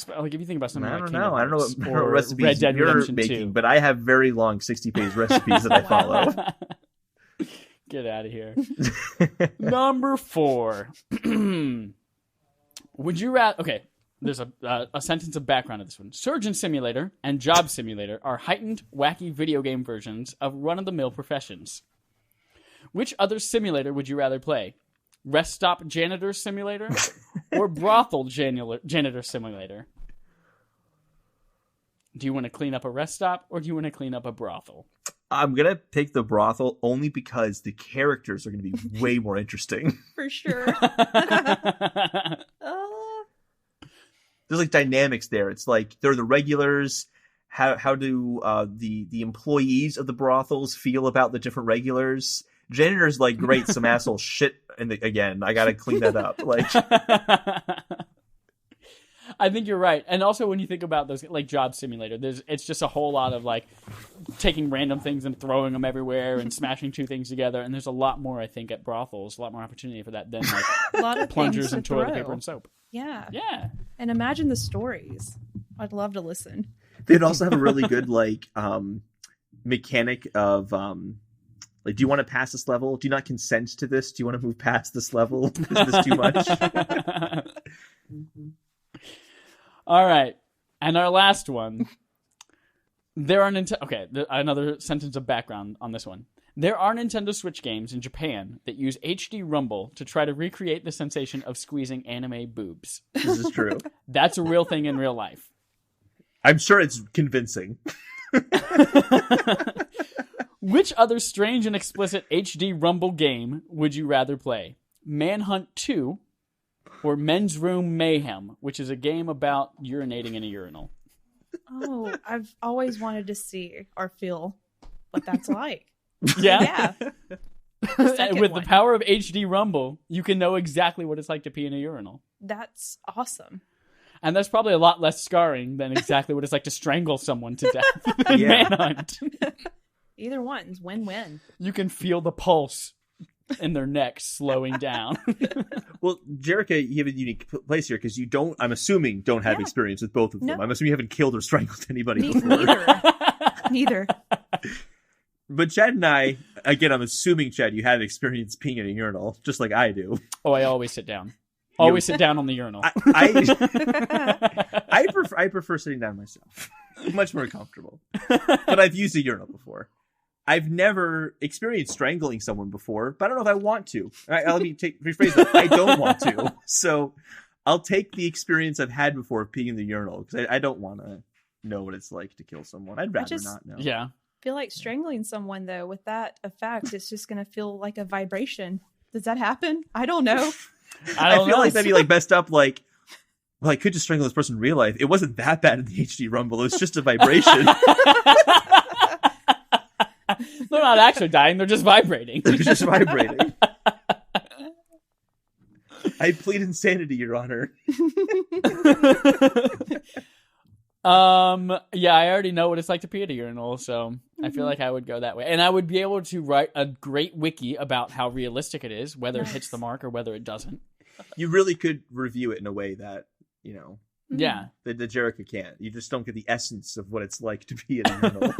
Like if you think about something like Kingdom I don't know Hearts what or recipes Red Dead you're Redemption making, 2. but I have very long 60-page recipes that I follow. Get out of here. Number 4. Would you rather... Okay, there's a sentence of background to this one. Surgeon Simulator and Job Simulator are heightened, wacky video game versions of run-of-the-mill professions. Which other simulator would you rather play? Rest Stop Janitor Simulator or Brothel Janitor Simulator? Do you want to clean up a rest stop or do you want to clean up a brothel? I'm going to pick the brothel only because the characters are going to be way more interesting. For sure. There's like dynamics there. It's like they're the regulars. How do the employees of the brothels feel about the different regulars? Janitor's like, great, some asshole shit. And again, I got to clean that up. Like, I think you're right. And also when you think about those, like Job Simulator, it's just a whole lot of like taking random things and throwing them everywhere and smashing two things together. And there's a lot more, I think, at brothels, a lot more opportunity for that than like a lot of plungers and toilet paper and soap. Yeah. Yeah. And imagine the stories. I'd love to listen. They'd also have a really good like mechanic of like, do you want to pass this level? Do you not consent to this? Do you want to move past this level? Is this too much? All right. And our last one. There are another sentence of background on this one. There are Nintendo Switch games in Japan that use HD Rumble to try to recreate the sensation of squeezing anime boobs. This is true. That's a real thing in real life. I'm sure it's convincing. Which other strange and explicit HD Rumble game would you rather play? Manhunt 2 or Men's Room Mayhem, which is a game about urinating in a urinal? Oh, I've always wanted to see or feel what that's like. Yeah? Yeah. With the power of HD Rumble, you can know exactly what it's like to pee in a urinal. That's awesome. And that's probably a lot less scarring than exactly what it's like to strangle someone to death in Manhunt. Either one's win-win. You can feel the pulse in their neck slowing down. Well, Jerica, you have a unique place here because you don't, I'm assuming, don't have experience with both of them. No. I'm assuming you haven't killed or strangled anybody before. Neither. But Chad and I, again, I'm assuming, Chad, you have experience peeing in a urinal, just like I do. Oh, I always sit down. Always sit down on the urinal. I prefer sitting down myself. Much more comfortable. But I've used a urinal before. I've never experienced strangling someone before, but I don't know if I want to. Let me rephrase that. I don't want to. So I'll take the experience I've had before of peeing in the urinal because I don't want to know what it's like to kill someone. I'd rather not know. Yeah. I feel like strangling someone, though, with that effect, it's just going to feel like a vibration. Does that happen? I don't know. I feel like that'd be like messed up. Like, well, I could just strangle this person in real life. It wasn't that bad in the HD Rumble. It was just a vibration. They're not actually dying. They're just vibrating. They're just vibrating. I plead insanity, Your Honor. Yeah, I already know what it's like to pee at a urinal, so I feel like I would go that way. And I would be able to write a great wiki about how realistic it is, whether it hits the mark or whether it doesn't. You really could review it in a way that, you know, yeah, the Jerica can't. You just don't get the essence of what it's like to be at a urinal.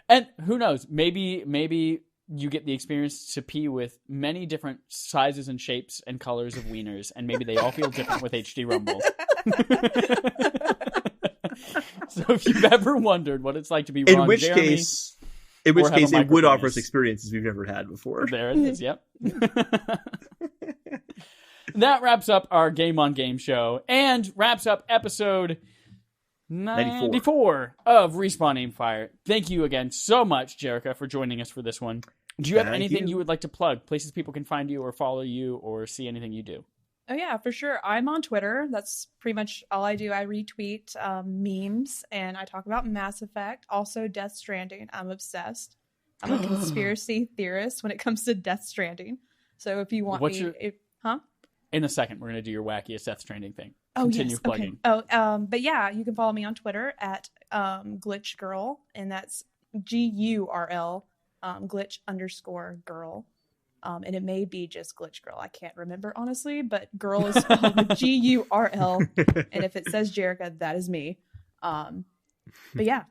And who knows? Maybe you get the experience to pee with many different sizes and shapes and colors of wieners, and maybe they all feel different with HD Rumble. So if you've ever wondered what it's like to be Ron Jeremy, in which have a case it would offer us micropenis. experiences we've never had before. there it is. Yep. That wraps up our Game on Game show and wraps up episode 94 of Respawn Aimfire. Thank you again so much, Jerica, for joining us for this one. Do you have anything you would like to plug? Places people can find you or follow you or see anything you do? Oh, yeah, for sure. I'm on Twitter. That's pretty much all I do. I retweet memes, and I talk about Mass Effect. Also, Death Stranding. I'm obsessed. I'm a conspiracy theorist when it comes to Death Stranding. So if you want In a second, we're going to do your wackiest Death Stranding thing. Oh, Continue yes. plugging. Okay. But yeah, you can follow me on Twitter at Glitch Girl, and that's GURL, glitch_girl. And it may be just Glitch Girl. I can't remember, honestly, but girl is spelled with GURL. And if it says Jerica, that is me. But yeah.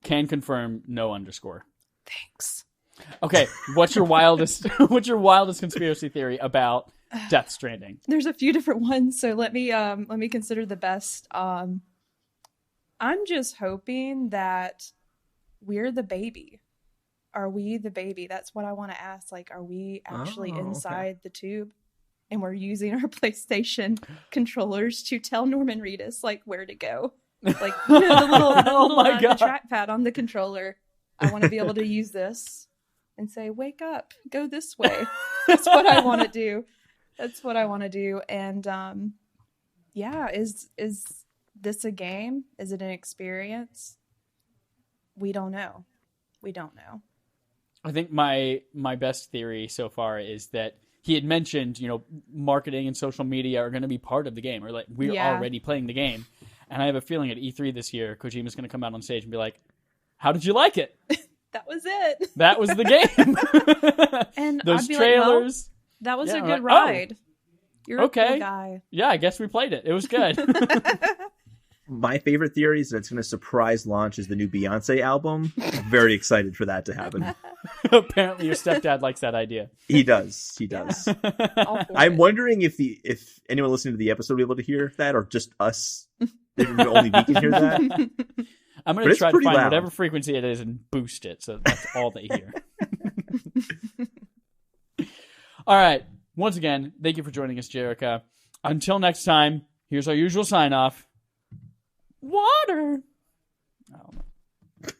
Can confirm no underscore. Thanks. Okay, what's your wildest conspiracy theory about Death Stranding? There's a few different ones, so let me consider the best. I'm just hoping that we're the baby. Are we the baby? That's what I want to ask. Like, are we actually inside the tube? And we're using our PlayStation controllers to tell Norman Reedus, like, where to go. Like, you know, the little, the trackpad on the controller. I want to be able to use this and say, wake up, go this way. That's what I want to do. That's what I want to do. And yeah, is this a game? Is it an experience? We don't know. We don't know. I think my best theory so far is that he had mentioned, marketing and social media are going to be part of the game, or like we're already playing the game. And I have a feeling at E3 this year, Kojima's going to come out on stage and be like, how did you like it? That was it. That was the game. And those I'd be trailers. Like, well, that was a good like, ride. You're okay. a cool guy. Yeah, I guess we played it. It was good. My favorite theory is that it's going to surprise launch as the new Beyonce album. I'm very excited for that to happen. Apparently your stepdad likes that idea. He does. I'm wondering if anyone listening to the episode will be able to hear that, or just us. Only we can hear that. I'm going to try to find loud. whatever frequency it is and boost it, so that's all they hear. All right. Once again, thank you for joining us, Jerica. Until next time, here's our usual sign-off. Water! I don't know.